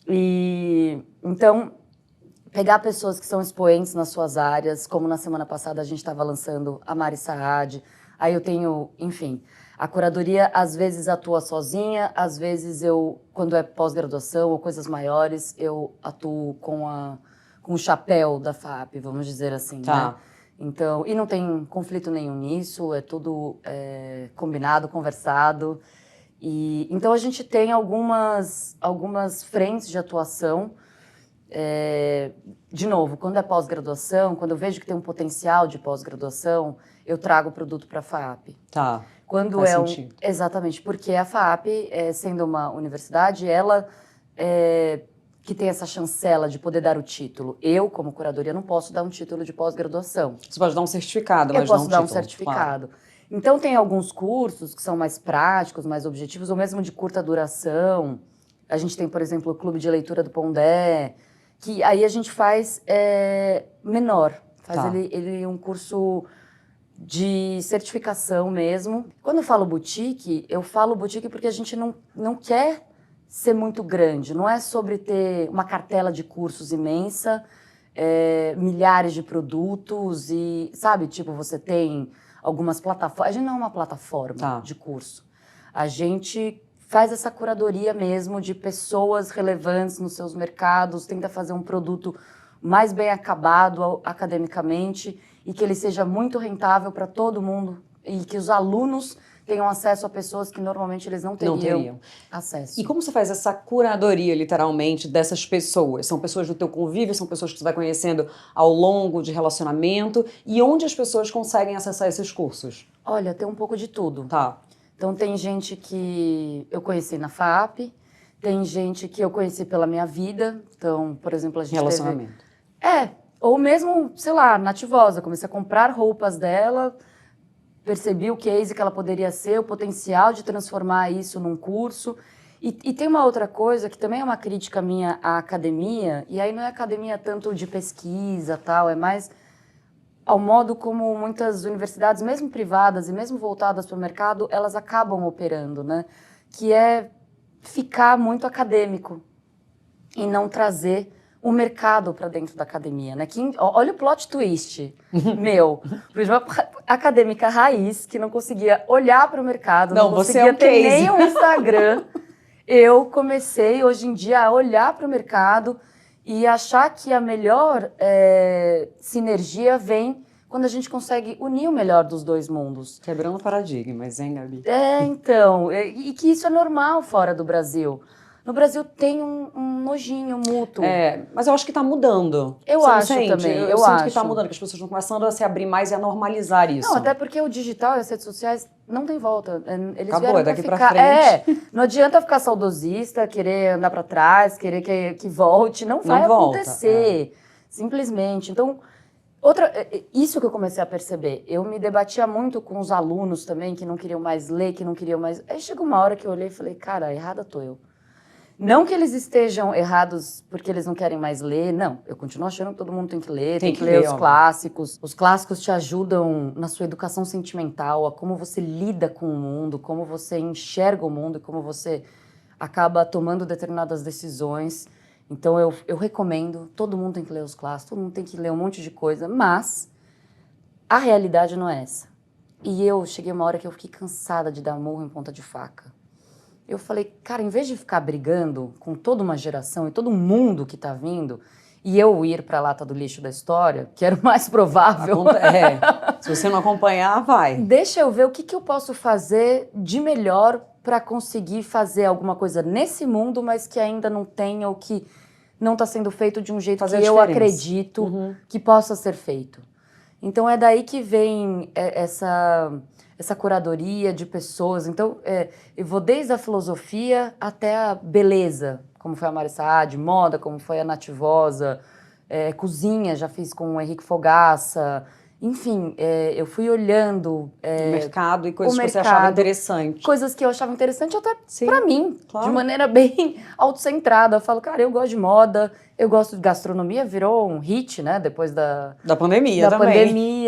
E, então, pegar pessoas que são expoentes nas suas áreas, como na semana passada a gente estava lançando a Mari Saad. Aí eu tenho, enfim... A curadoria, às vezes, atua sozinha, às vezes, quando é pós-graduação ou coisas maiores, eu atuo com o chapéu da FAAP, vamos dizer assim, né? Então, e não tem conflito nenhum nisso, é tudo combinado, conversado. Então, a gente tem algumas frentes de atuação. De novo, quando é pós-graduação, quando eu vejo que tem um potencial de pós-graduação, eu trago o produto para a FAAP. Quando faz sentido. Exatamente, porque a FAAP, sendo uma universidade, ela que tem essa chancela de poder dar o título. Eu, como curadoria, não posso dar um título de pós-graduação. Você pode dar um certificado, mas não um título. Eu posso dar um Claro. certificado. Então, tem alguns cursos que são mais práticos, mais objetivos, ou mesmo de curta duração. A gente tem, por exemplo, o Clube de Leitura do Pondé, que aí a gente faz menor. Faz ele um curso de certificação mesmo. Quando eu falo boutique porque a gente não quer ser muito grande. Não é sobre ter uma cartela de cursos imensa, milhares de produtos e, sabe, tipo, você tem algumas plataformas. A gente não é uma plataforma de curso. A gente faz essa curadoria mesmo de pessoas relevantes nos seus mercados, tenta fazer um produto mais bem acabado academicamente e que ele seja muito rentável para todo mundo e que os alunos tenham acesso a pessoas que normalmente eles não teriam acesso. E como você faz essa curadoria, literalmente, dessas pessoas? São pessoas do teu convívio, são pessoas que você vai conhecendo ao longo de relacionamento? E onde as pessoas conseguem acessar esses cursos? Olha, tem um pouco de tudo. Então, tem gente que eu conheci na FAAP, tem gente que eu conheci pela minha vida. Então, por exemplo, a gente relacionamento. Ou mesmo, sei lá, Nativosa, comecei a comprar roupas dela, percebi o case que ela poderia ser, o potencial de transformar isso num curso. E tem uma outra coisa que também é uma crítica minha à academia, e aí não é academia tanto de pesquisa, tal, é mais ao modo como muitas universidades, mesmo privadas e mesmo voltadas para o mercado, elas acabam operando, né? Que é ficar muito acadêmico e não trazer o mercado para dentro da academia, né? Olha o plot twist meu. Uma acadêmica raiz que não conseguia olhar para o mercado, não conseguia ter nem um Instagram. Eu comecei hoje em dia a olhar para o mercado e achar que a melhor sinergia vem quando a gente consegue unir o melhor dos dois mundos. Quebrando paradigmas, hein, Gabi? Então, e que isso é normal fora do Brasil. No Brasil tem um nojinho mútuo. Mas eu acho que está mudando. Eu acho também. Eu sinto que está mudando, que as pessoas estão começando a se abrir mais e a normalizar isso. Não, até porque o digital e as redes sociais não tem volta. Eles acabou, vieram daqui pra pra frente. Não adianta ficar saudosista, querer andar para trás, querer que volte. Não vai acontecer. Simplesmente. Então, isso que eu comecei a perceber. Eu me debatia muito com os alunos também, que não queriam mais ler, que não queriam mais... Aí chegou uma hora que eu olhei e falei, cara, errada tô eu. Não que eles estejam errados porque eles não querem mais ler, não. Eu continuo achando que todo mundo tem que ler, tem que ler os clássicos. Os clássicos te ajudam na sua educação sentimental, a como você lida com o mundo, como você enxerga o mundo e como você acaba tomando determinadas decisões. Então eu recomendo, todo mundo tem que ler os clássicos, todo mundo tem que ler um monte de coisa, mas a realidade não é essa. E eu cheguei uma hora que eu fiquei cansada de dar murro em ponta de faca. Eu falei, cara, em vez de ficar brigando com toda uma geração e todo mundo que tá vindo, e eu ir pra lata do lixo da história, que era o mais provável. Se você não acompanhar, vai. Deixa eu ver o que eu posso fazer de melhor para conseguir fazer alguma coisa nesse mundo, mas que ainda não tenha ou que não está sendo feito de um jeito que eu acredito que possa ser feito. Então é daí que vem essa curadoria de pessoas. Então, eu vou desde a filosofia até a beleza, como foi a Mari Saad, moda, como foi a Nativosa, cozinha, já fiz com o Henrique Fogaça. Enfim, eu fui olhando... o mercado e coisas que você achava interessante. Coisas que eu achava interessante até pra mim, de maneira bem autocentrada. Eu falo, cara, eu gosto de moda, eu gosto de gastronomia, virou um hit, né? Depois da pandemia também.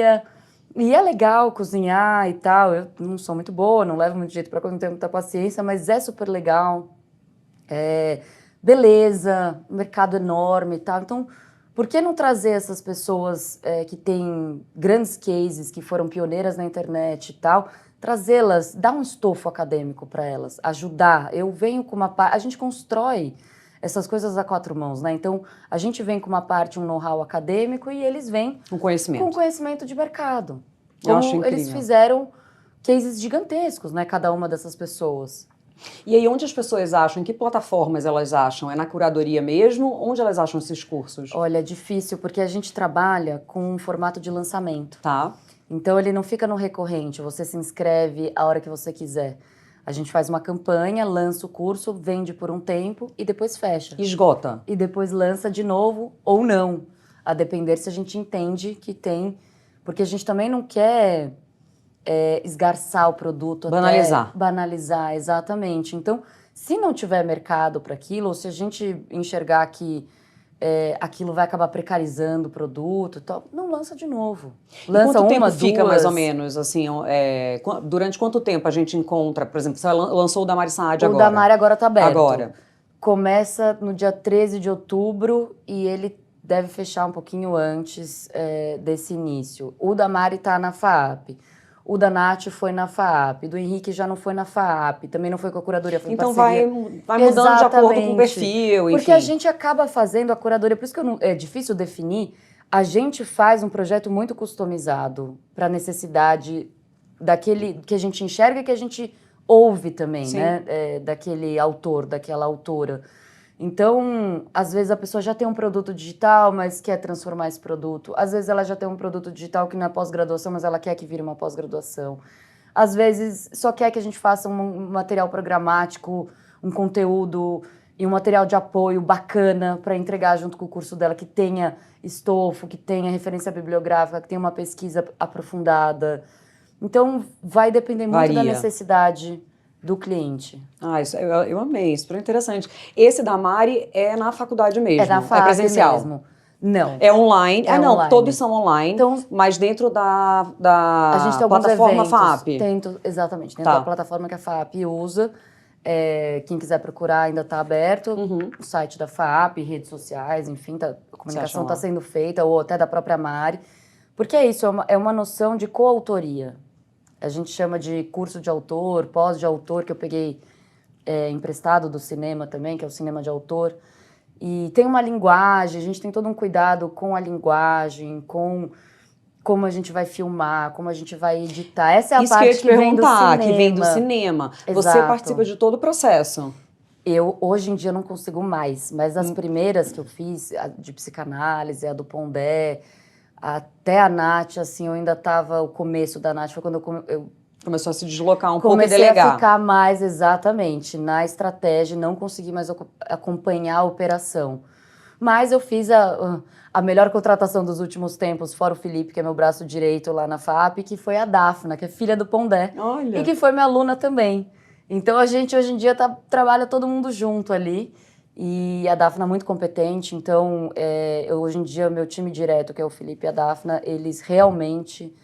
E é legal cozinhar e tal. Eu não sou muito boa, não levo muito jeito pra coisa, não tenho muita paciência, mas é super legal. Beleza, mercado enorme e tal. Então, por que não trazer essas pessoas que têm grandes cases, que foram pioneiras na internet e tal, trazê-las, dar um estofo acadêmico para elas, ajudar? Eu venho com uma parte... A gente constrói essas coisas a quatro mãos, né? Então, a gente vem com uma parte, um know-how acadêmico e eles vêm com conhecimento de mercado. Como eles fizeram cases gigantescos, né? Cada uma dessas pessoas. E aí, onde as pessoas acham? Em que plataformas elas acham? É na curadoria mesmo? Onde elas acham esses cursos? Olha, é difícil, porque a gente trabalha com um formato de lançamento. Tá. Então, ele não fica no recorrente, você se inscreve a hora que você quiser. A gente faz uma campanha, lança o curso, vende por um tempo e depois fecha. Esgota. E depois lança de novo ou não, a depender se a gente entende que tem... Porque a gente também não quer... esgarçar o produto, banalizar, exatamente. Então, se não tiver mercado para aquilo, ou se a gente enxergar que aquilo vai acabar precarizando o produto, tal, não lança de novo. Lança quanto tempo fica mais ou menos, assim, durante quanto tempo a gente encontra, por exemplo, você lançou o da Mari Saad agora? O da Mari agora tá aberto. Começa no dia 13 de outubro e ele deve fechar um pouquinho antes desse início. O da Mari tá na FAAP. O da Nath foi na FAAP, do Henrique já não foi na FAAP, também não foi com a curadoria, foi então vai mudando de acordo com o perfil, enfim. Porque a gente acaba fazendo a curadoria, por isso que é difícil definir, a gente faz um projeto muito customizado para a necessidade daquele que a gente enxerga e que a gente ouve também, né? Daquele autor, daquela autora. Então, às vezes a pessoa já tem um produto digital, mas quer transformar esse produto. Às vezes ela já tem um produto digital que não é pós-graduação, mas ela quer que vire uma pós-graduação. Às vezes só quer que a gente faça um material programático, um conteúdo e um material de apoio bacana para entregar junto com o curso dela, que tenha estofo, que tenha referência bibliográfica, que tenha uma pesquisa aprofundada. Então, vai depender muito da Varia. necessidade do cliente. Ah, isso, eu amei, super interessante. Esse da Mari é na faculdade mesmo? É na FAP presencial? mesmo. Não. É online? É Não, online. todos são online, Então, mas dentro da a gente tem alguns plataforma eventos, FAP. exatamente, dentro Tá. da plataforma que a FAP usa. Quem quiser procurar ainda está aberto. O site da FAP, redes sociais, enfim, a comunicação está sendo feita, ou até da própria Mari. Porque é isso, é uma noção de coautoria. A gente chama de curso de autor, pós de autor, que eu peguei emprestado do cinema também, que é o cinema de autor. E tem uma linguagem, a gente tem todo um cuidado com a linguagem, com como a gente vai filmar, como a gente vai editar. Essa é a Isso parte que eu ia te vem do perguntar, cinema. que vem do cinema. Você Exato. participa de todo o processo. Eu, hoje em dia, não consigo mais, mas as primeiras que eu fiz, a de psicanálise, a do Pondé, até a Nath, assim, eu ainda estava, o começo da Nath foi quando eu Começou a se deslocar um pouco e comecei delegar. a ficar mais, exatamente, na estratégia, não consegui mais acompanhar a operação. Mas eu fiz a melhor contratação dos últimos tempos, fora o Felipe, que é meu braço direito lá na FAP, que foi a Dafna, que é filha do Pondé. Olha. E que foi minha aluna também. Então a gente hoje em dia trabalha todo mundo junto ali. E a Dafna é muito competente, então hoje em dia meu time direto, que é o Felipe e a Dafna, eles realmente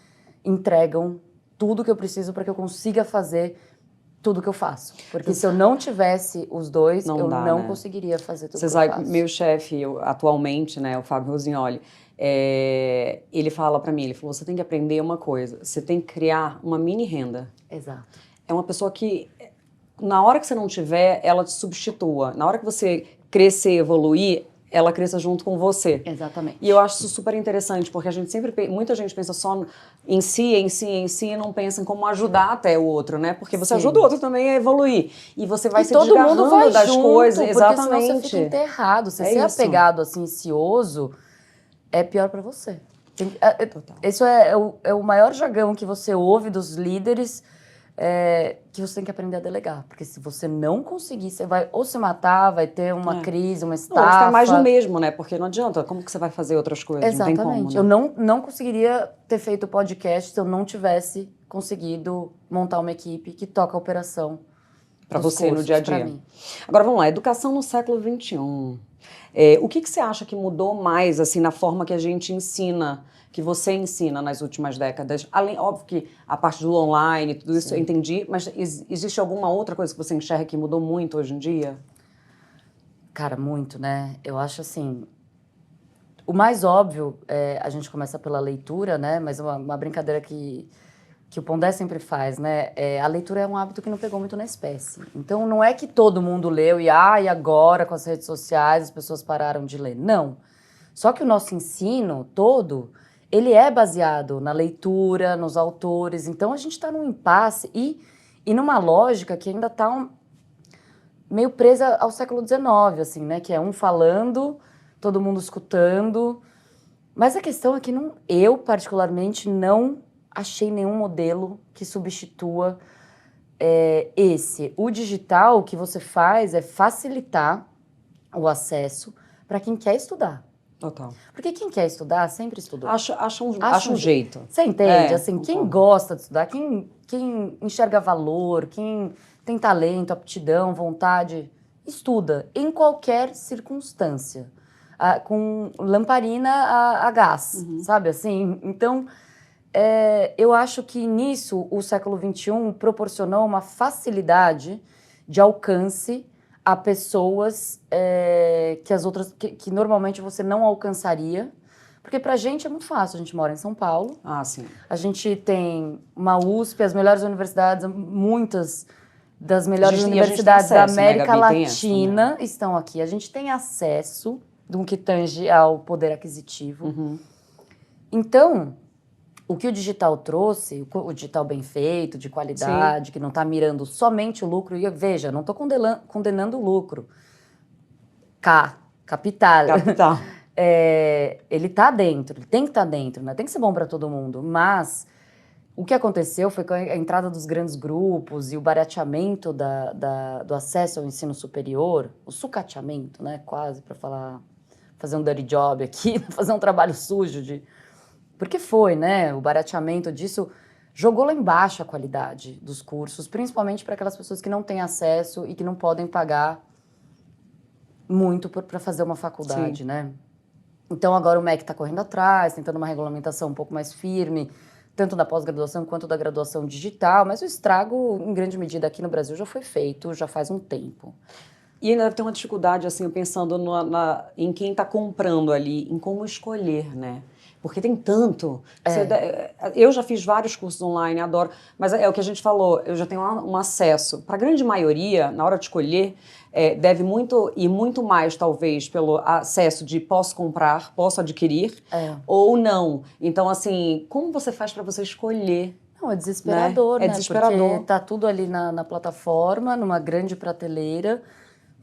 entregam tudo que eu preciso para que eu consiga fazer tudo que eu faço. Porque se eu não tivesse os dois, eu não conseguiria fazer tudo que eu faço. Meu chefe, atualmente, né, o Fábio Rosignoli, ele fala para mim, ele falou, você tem que aprender uma coisa, você tem que criar uma mini renda. Exato. É uma pessoa que, na hora que você não tiver, ela te substitua. Na hora que você crescer, evoluir, ela cresça junto com você. Exatamente. E eu acho isso super interessante, porque muita gente pensa só em si, e não pensa em como ajudar até o outro, né? Porque você ajuda o outro também a evoluir. E você vai se desgarrando das coisas. Exatamente. Porque senão você fica enterrado. Se você é apegado, assim, ansioso, é pior para você. Isso é o maior jargão que você ouve dos líderes, que você tem que aprender a delegar. Porque se você não conseguir, você vai ou se matar, vai ter uma crise, uma estafa. Não, ficar mais do mesmo, né? Porque não adianta. Como que você vai fazer outras coisas? Exatamente. Não tem como, né? Eu não conseguiria ter feito o podcast se eu não tivesse conseguido montar uma equipe que toca a operação para você no dia a dia. Agora vamos lá, educação no século XXI. O que você acha que mudou mais assim na forma que a gente ensina, que você ensina nas últimas décadas? Além, óbvio que a parte do online, tudo isso eu entendi, mas existe alguma outra coisa que você enxerga que mudou muito hoje em dia? Cara, muito, né? Eu acho assim, o mais óbvio, a gente começa pela leitura, né? Mas uma brincadeira que o Pondé sempre faz, né? A leitura é um hábito que não pegou muito na espécie. Então, não é que todo mundo leu e agora com as redes sociais as pessoas pararam de ler. Não. Só que o nosso ensino todo, ele é baseado na leitura, nos autores. Então, a gente está num impasse e numa lógica que ainda está meio presa ao século XIX, assim, né? Que é um falando, todo mundo escutando. Mas a questão é que eu, particularmente, não achei nenhum modelo que substitua esse. O digital, o que você faz é facilitar o acesso para quem quer estudar. Total. Porque quem quer estudar sempre estudou. Acha um jeito. Você entende? Assim, quem gosta de estudar, quem enxerga valor, quem tem talento, aptidão, vontade, estuda em qualquer circunstância. Com lamparina a gás, sabe assim? Então, eu acho que nisso o século XXI proporcionou uma facilidade de alcance a pessoas que as outras que normalmente você não alcançaria, porque pra gente é muito fácil, a gente mora em São Paulo. Ah, sim. A gente tem uma USP, as melhores universidades, muitas das melhores universidades da América Latina estão aqui. A gente tem acesso do que tange ao poder aquisitivo. Então, o que o digital trouxe, o digital bem feito, de qualidade, que não está mirando somente o lucro, e veja, não estou condenando o lucro. Capital. Ele está dentro, ele tem que estar dentro, né? Tem que ser bom para todo mundo, mas O que aconteceu foi com a entrada dos grandes grupos e o barateamento do acesso ao ensino superior, o sucateamento, né, quase, para fazer um dirty job aqui, fazer um trabalho sujo porque foi, né, o barateamento disso jogou lá embaixo a qualidade dos cursos, principalmente para aquelas pessoas que não têm acesso e que não podem pagar muito para fazer uma faculdade, Sim. né? Então agora o MEC está correndo atrás, tentando uma regulamentação um pouco mais firme, tanto da pós-graduação quanto da graduação digital, mas o estrago, em grande medida, aqui no Brasil já foi feito, já faz um tempo. E ainda deve ter uma dificuldade, assim, pensando em quem está comprando ali, em como escolher, né? Porque tem tanto. Eu já fiz vários cursos online, adoro. Mas é o que a gente falou, eu já tenho um acesso. Para a grande maioria, na hora de escolher, deve muito e muito mais, talvez, pelo acesso de posso comprar, posso adquirir, ou não. Então, assim, como você faz para você escolher? Não, é desesperador, né? É desesperador. Porque tá tudo ali na plataforma, numa grande prateleira.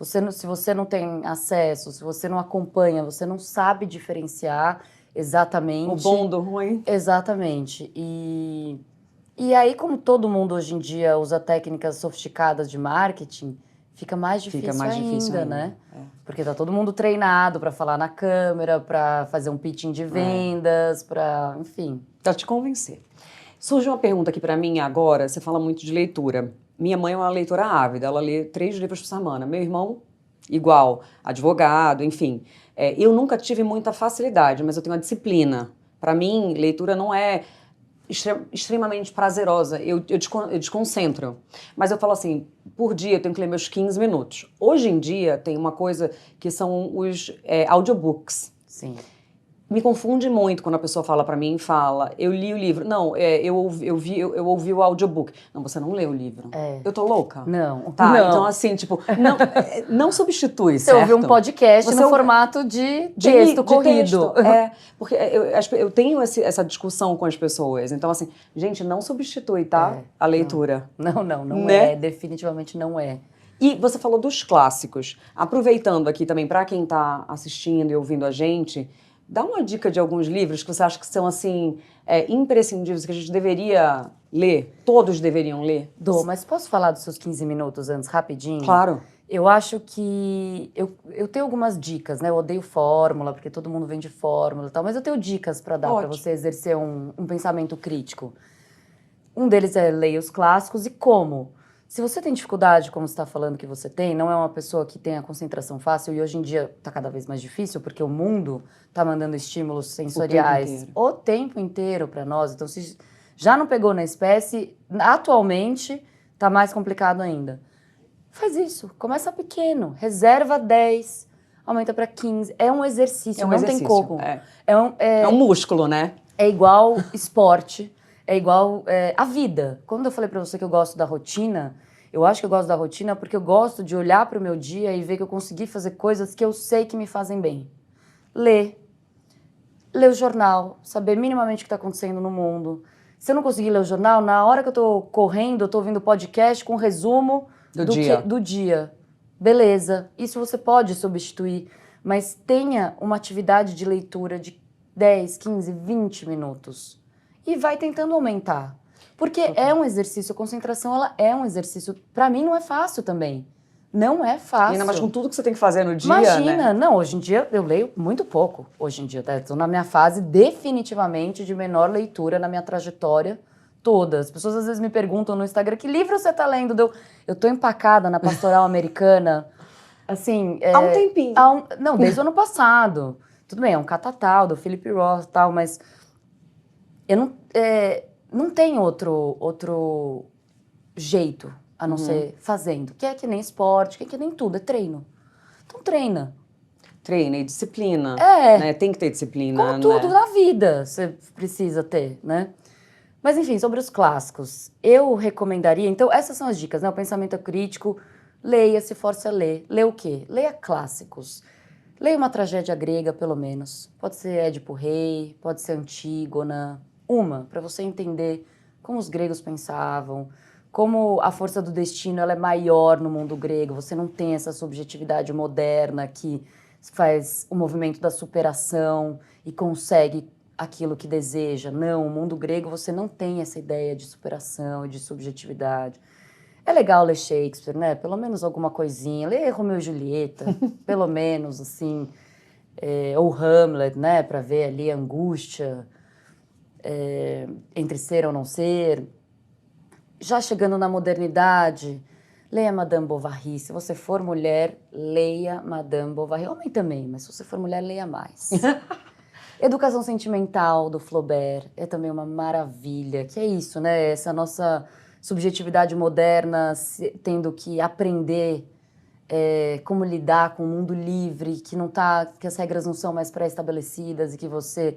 Se você não tem acesso, se você não acompanha, você não sabe diferenciar exatamente. O bom do ruim. Exatamente. E aí, como todo mundo hoje em dia usa técnicas sofisticadas de marketing, fica mais difícil ainda, né? Porque tá todo mundo treinado para falar na câmera, para fazer um pitching de vendas, para, enfim. Para te convencer. Surge uma pergunta aqui para mim agora, você fala muito de leitura. Minha mãe é uma leitora ávida, ela lê 3 livros por semana. Meu irmão, igual, advogado, enfim. Eu nunca tive muita facilidade, mas eu tenho uma disciplina. Para mim, leitura não é extremamente prazerosa, eu desconcentro. Mas eu falo assim, por dia eu tenho que ler meus 15 minutos. Hoje em dia tem uma coisa que são os audiobooks. Sim. Me confunde muito quando a pessoa fala pra mim, eu li o livro. Não, eu ouvi o audiobook. Não, você não leu o livro. Eu tô louca? Não. Tá, não. então assim, tipo, não substitui, você certo? Você ouviu um podcast no formato de texto corrido. Porque eu tenho essa discussão com as pessoas. Então assim, gente, não substitui, tá? A leitura. Não é, definitivamente não é. E você falou dos clássicos. Aproveitando aqui também, pra quem tá assistindo e ouvindo a gente, dá uma dica de alguns livros que você acha que são, assim, imprescindíveis, que a gente deveria ler, todos deveriam ler? Mas posso falar dos seus 15 minutos antes, rapidinho? Claro. Eu acho que... Eu tenho algumas dicas, né? Eu odeio fórmula, porque todo mundo vende fórmula e tal, mas eu tenho dicas para dar para você exercer um pensamento crítico. Um deles é leia os clássicos e como? Se você tem dificuldade, como você está falando que você tem, não é uma pessoa que tem a concentração fácil, e hoje em dia está cada vez mais difícil, porque o mundo está mandando estímulos sensoriais o tempo inteiro para nós. Então, se já não pegou na espécie, atualmente está mais complicado ainda. Faz isso, começa pequeno, reserva 10, aumenta para 15. É um exercício, não tem como. É um músculo, né? É igual esporte. É igual a vida. Quando eu falei pra você que eu gosto da rotina, eu acho que eu gosto da rotina porque eu gosto de olhar pro meu dia e ver que eu consegui fazer coisas que eu sei que me fazem bem. Ler o jornal, saber minimamente o que tá acontecendo no mundo. Se eu não conseguir ler o jornal, na hora que eu tô correndo, eu tô ouvindo podcast com resumo do dia. Beleza, isso você pode substituir, mas tenha uma atividade de leitura de 10, 15, 20 minutos. E vai tentando aumentar. Porque é um exercício, a concentração ela é um exercício. Pra mim não é fácil também. Não é fácil. E ainda mais com tudo que você tem que fazer no dia, Imagina, né? Não, hoje em dia eu leio muito pouco. Hoje em dia, estou na minha fase definitivamente de menor leitura na minha trajetória toda. As pessoas às vezes me perguntam no Instagram, que livro você tá lendo? Eu tô empacada na Pastoral Americana, assim... Há um tempinho. Não, desde o ano passado. Tudo bem, é um catatal do Philip Roth e tal, mas... Eu não tem outro jeito a não ser fazendo. Que é que nem esporte, que é que nem tudo, é treino. Então treina. Treina e disciplina. Né? Tem que ter disciplina. Como tudo na vida você precisa ter, né? Mas enfim, sobre os clássicos. Eu recomendaria... Então essas são as dicas, né? O pensamento crítico, leia, se force a ler. Lê o quê? Leia clássicos. Leia uma tragédia grega, pelo menos. Pode ser Édipo Rei, pode ser Antígona... para você entender como os gregos pensavam, como a força do destino ela é maior no mundo grego, você não tem essa subjetividade moderna que faz o movimento da superação e consegue aquilo que deseja. Não, o mundo grego você não tem essa ideia de superação e de subjetividade. É legal ler Shakespeare, né? Pelo menos alguma coisinha. Ler Romeu e Julieta, pelo menos, assim. Ou Hamlet, né? Para ver ali a angústia entre ser ou não ser. Já chegando na modernidade, leia Madame Bovary. Se você for mulher, leia Madame Bovary. Homem também, mas se você for mulher, leia mais. Educação Sentimental, do Flaubert, é também uma maravilha. Que é isso, né? Essa nossa subjetividade moderna tendo que aprender como lidar com o mundo livre, que as regras não são mais pré-estabelecidas e que você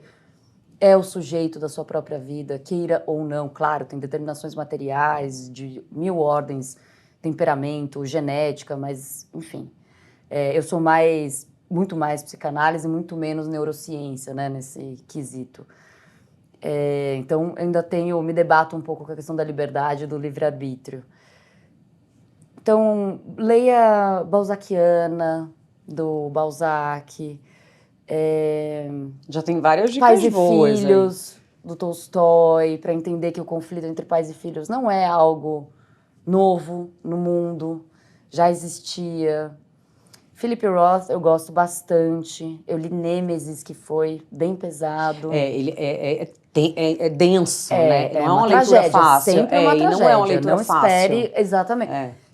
é o sujeito da sua própria vida, queira ou não. Claro, tem determinações materiais de 1000 ordens, temperamento, genética, mas, enfim. Eu sou muito mais psicanálise, muito menos neurociência, né, nesse quesito. Então, ainda me debato um pouco com a questão da liberdade e do livre-arbítrio. Então, leia Balzaciana, do Balzac. Já tem várias dicas Pais e boas Filhos, do Tolstói, para entender que o conflito entre pais e filhos não é algo novo no mundo, já existia. Philip Roth eu gosto bastante. Eu li Nêmesis, que foi bem pesado. Ele é denso, né? Não é uma leitura tragédia, fácil. Sempre uma tragédia. Não é uma leitura não fácil. Espere, exatamente.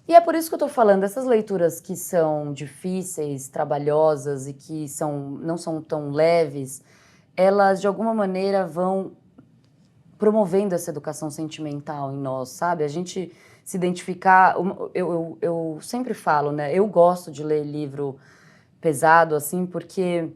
E é por isso que eu tô falando, essas leituras que são difíceis, trabalhosas e que não são tão leves, elas de alguma maneira vão promovendo essa educação sentimental em nós, sabe? A gente se identificar... Eu sempre falo, né? Eu gosto de ler livro pesado, assim, porque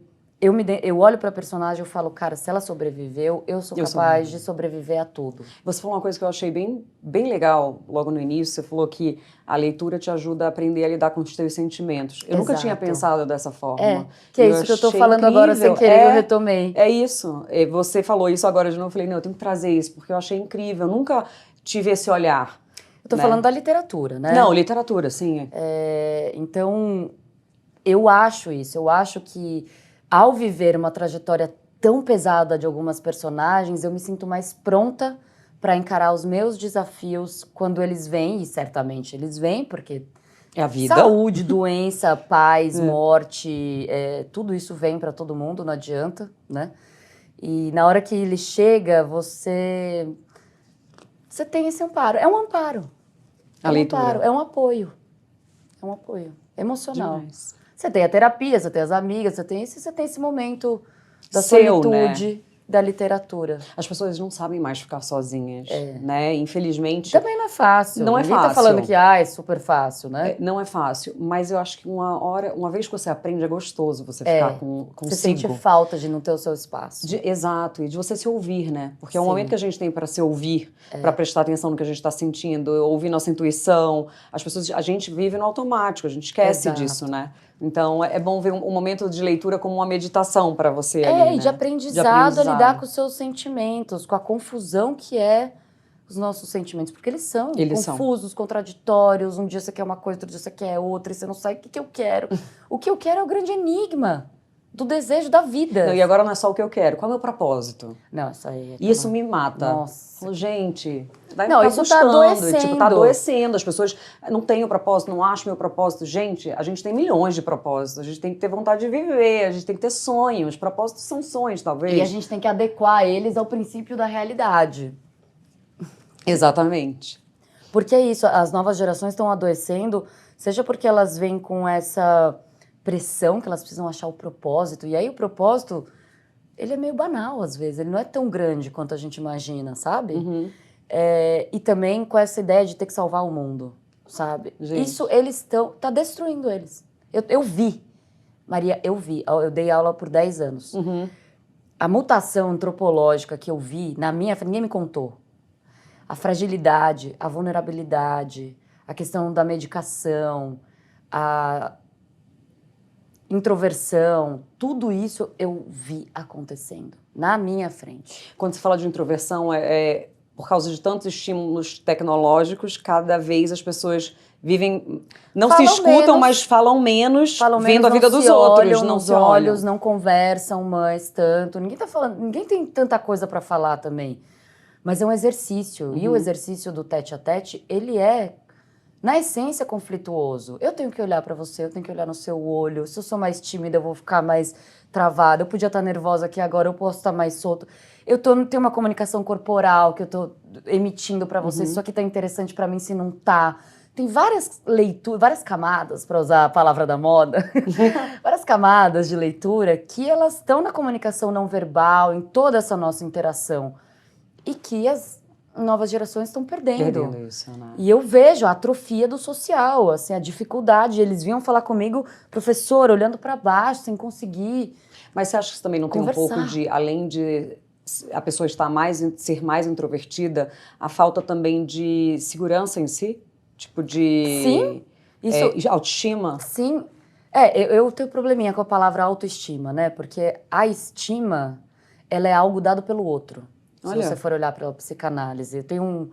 eu olho pra personagem e falo, cara, se ela sobreviveu, eu sou capaz de sobreviver a tudo. Você falou uma coisa que eu achei bem legal logo no início. Você falou que a leitura te ajuda a aprender a lidar com os teus sentimentos. Eu nunca tinha pensado dessa forma. Que é isso que eu tô falando agora sem querer, eu retomei. É isso. Você falou isso agora de novo, eu falei, não, eu tenho que trazer isso, porque eu achei incrível. Eu nunca tive esse olhar. Eu tô falando da literatura, né? Não, literatura, sim. Então, eu acho isso. Eu acho que ao viver uma trajetória tão pesada de algumas personagens, eu me sinto mais pronta para encarar os meus desafios quando eles vêm, e certamente eles vêm, porque é a vida. Saúde, doença, paz, morte, tudo isso vem para todo mundo, não adianta, né? E na hora que ele chega, você tem esse amparo. É um amparo. Leitura. É um apoio. É um apoio emocional. Demais. Você tem a terapia, você tem as amigas, você tem esse momento da Seu, solitude, da literatura. As pessoas não sabem mais ficar sozinhas, né? Infelizmente. Também não é fácil. Não é Ninguém fácil. tá falando que é super fácil, né? Não é fácil, mas eu acho que uma vez que você aprende, é gostoso você ficar consigo. Você sente falta de não ter o seu espaço. Exato, e de você se ouvir, né? Porque é um momento que a gente tem para se ouvir, para prestar atenção no que a gente está sentindo, ouvir nossa intuição. A gente vive no automático, a gente esquece disso, né? Então, é bom ver um momento de leitura como uma meditação para você ali, né? E de aprendizado a lidar com os seus sentimentos, com a confusão que é os nossos sentimentos. Porque eles são confusos, contraditórios. Um dia você quer uma coisa, outro dia você quer outra, e você não sabe o que eu quero. O que eu quero é o grande enigma do desejo da vida. Não, e agora não é só o que eu quero. Qual é o meu propósito? Não, isso aí... Isso me mata. Nossa. Gente, vai não, ficar isso buscando. Tá adoecendo. Tipo, tá adoecendo. As pessoas não têm o propósito, não acham meu propósito. Gente, a gente tem milhões de propósitos. A gente tem que ter vontade de viver, a gente tem que ter sonhos. Propósitos são sonhos, talvez. E a gente tem que adequar eles ao princípio da realidade. Exatamente. Porque é isso, as novas gerações estão adoecendo, seja porque elas vêm com essa pressão que elas precisam achar o propósito, e aí o propósito, ele é meio banal às vezes, ele não é tão grande quanto a gente imagina, sabe? E também com essa ideia de ter que salvar o mundo, sabe? Gente. Isso tá destruindo eles. Eu vi, Maria, eu dei aula por 10 anos. A mutação antropológica que eu vi na minha frente, ninguém me contou. A fragilidade, a vulnerabilidade, a questão da medicação, a introversão, tudo isso eu vi acontecendo na minha frente. Quando você fala de introversão, por causa de tantos estímulos tecnológicos, cada vez as pessoas vivem, não se Falam escutam, menos. mas falam menos, Falam vendo menos, a vida não dos se outros, olham não nos se olham. olhos, não conversam mais tanto. Ninguém tá falando, ninguém tem tanta coisa para falar também. Mas é um exercício. E o exercício do tete a tete, ele é, na essência, conflituoso. Eu tenho que olhar para você, eu tenho que olhar no seu olho. Se eu sou mais tímida, eu vou ficar mais travada. Eu podia estar nervosa aqui agora, eu posso estar mais solto. Tenho uma comunicação corporal que eu tô emitindo para você. Isso aqui tá interessante para mim, se não tá. Tem várias leituras, várias camadas, para usar a palavra da moda, várias camadas de leitura que elas estão na comunicação não verbal, em toda essa nossa interação. E que as novas gerações estão perdendo. Isso, né? E eu vejo a atrofia do social, assim, a dificuldade. Eles vinham falar comigo, professor, olhando para baixo, sem conseguir. Mas você acha que isso também não tem um pouco de, além de a pessoa ser mais introvertida, a falta também de segurança em si? Tipo de... Sim, isso... autoestima? Sim. Eu tenho probleminha com a palavra autoestima, né? Porque a estima, ela é algo dado pelo outro. Se você for olhar pela psicanálise. Eu tenho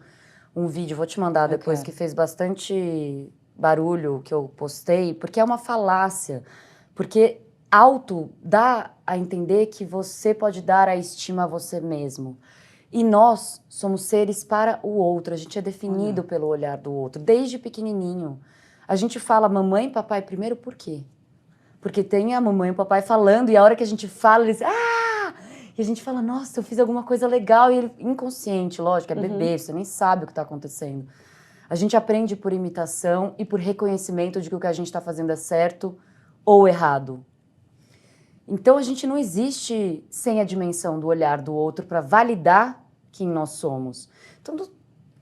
um vídeo, vou te mandar depois, que fez bastante barulho, que eu postei, porque é uma falácia. Porque auto dá a entender que você pode dar a estima a você mesmo. E nós somos seres para o outro, a gente é definido pelo olhar do outro, desde pequenininho. A gente fala mamãe e papai primeiro por quê? Porque tem a mamãe e o papai falando, e a hora que a gente fala, eles... Ah! E a gente fala, nossa, eu fiz alguma coisa legal, e ele, inconsciente, lógico, é bebê, você nem sabe o que está acontecendo. A gente aprende por imitação e por reconhecimento de que o que a gente está fazendo é certo ou errado. Então, a gente não existe sem a dimensão do olhar do outro para validar quem nós somos. Então,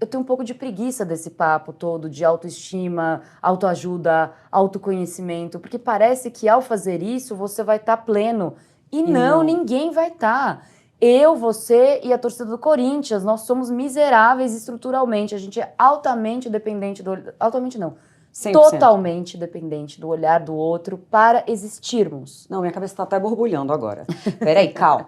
eu tenho um pouco de preguiça desse papo todo de autoestima, autoajuda, autoconhecimento, porque parece que ao fazer isso você vai estar pleno. E não, ninguém vai estar. Eu, você e a torcida do Corinthians, nós somos miseráveis estruturalmente. A gente é altamente dependente do... Altamente não. 100%. Totalmente dependente do olhar do outro para existirmos. Não, minha cabeça está até borbulhando agora. Peraí, calma.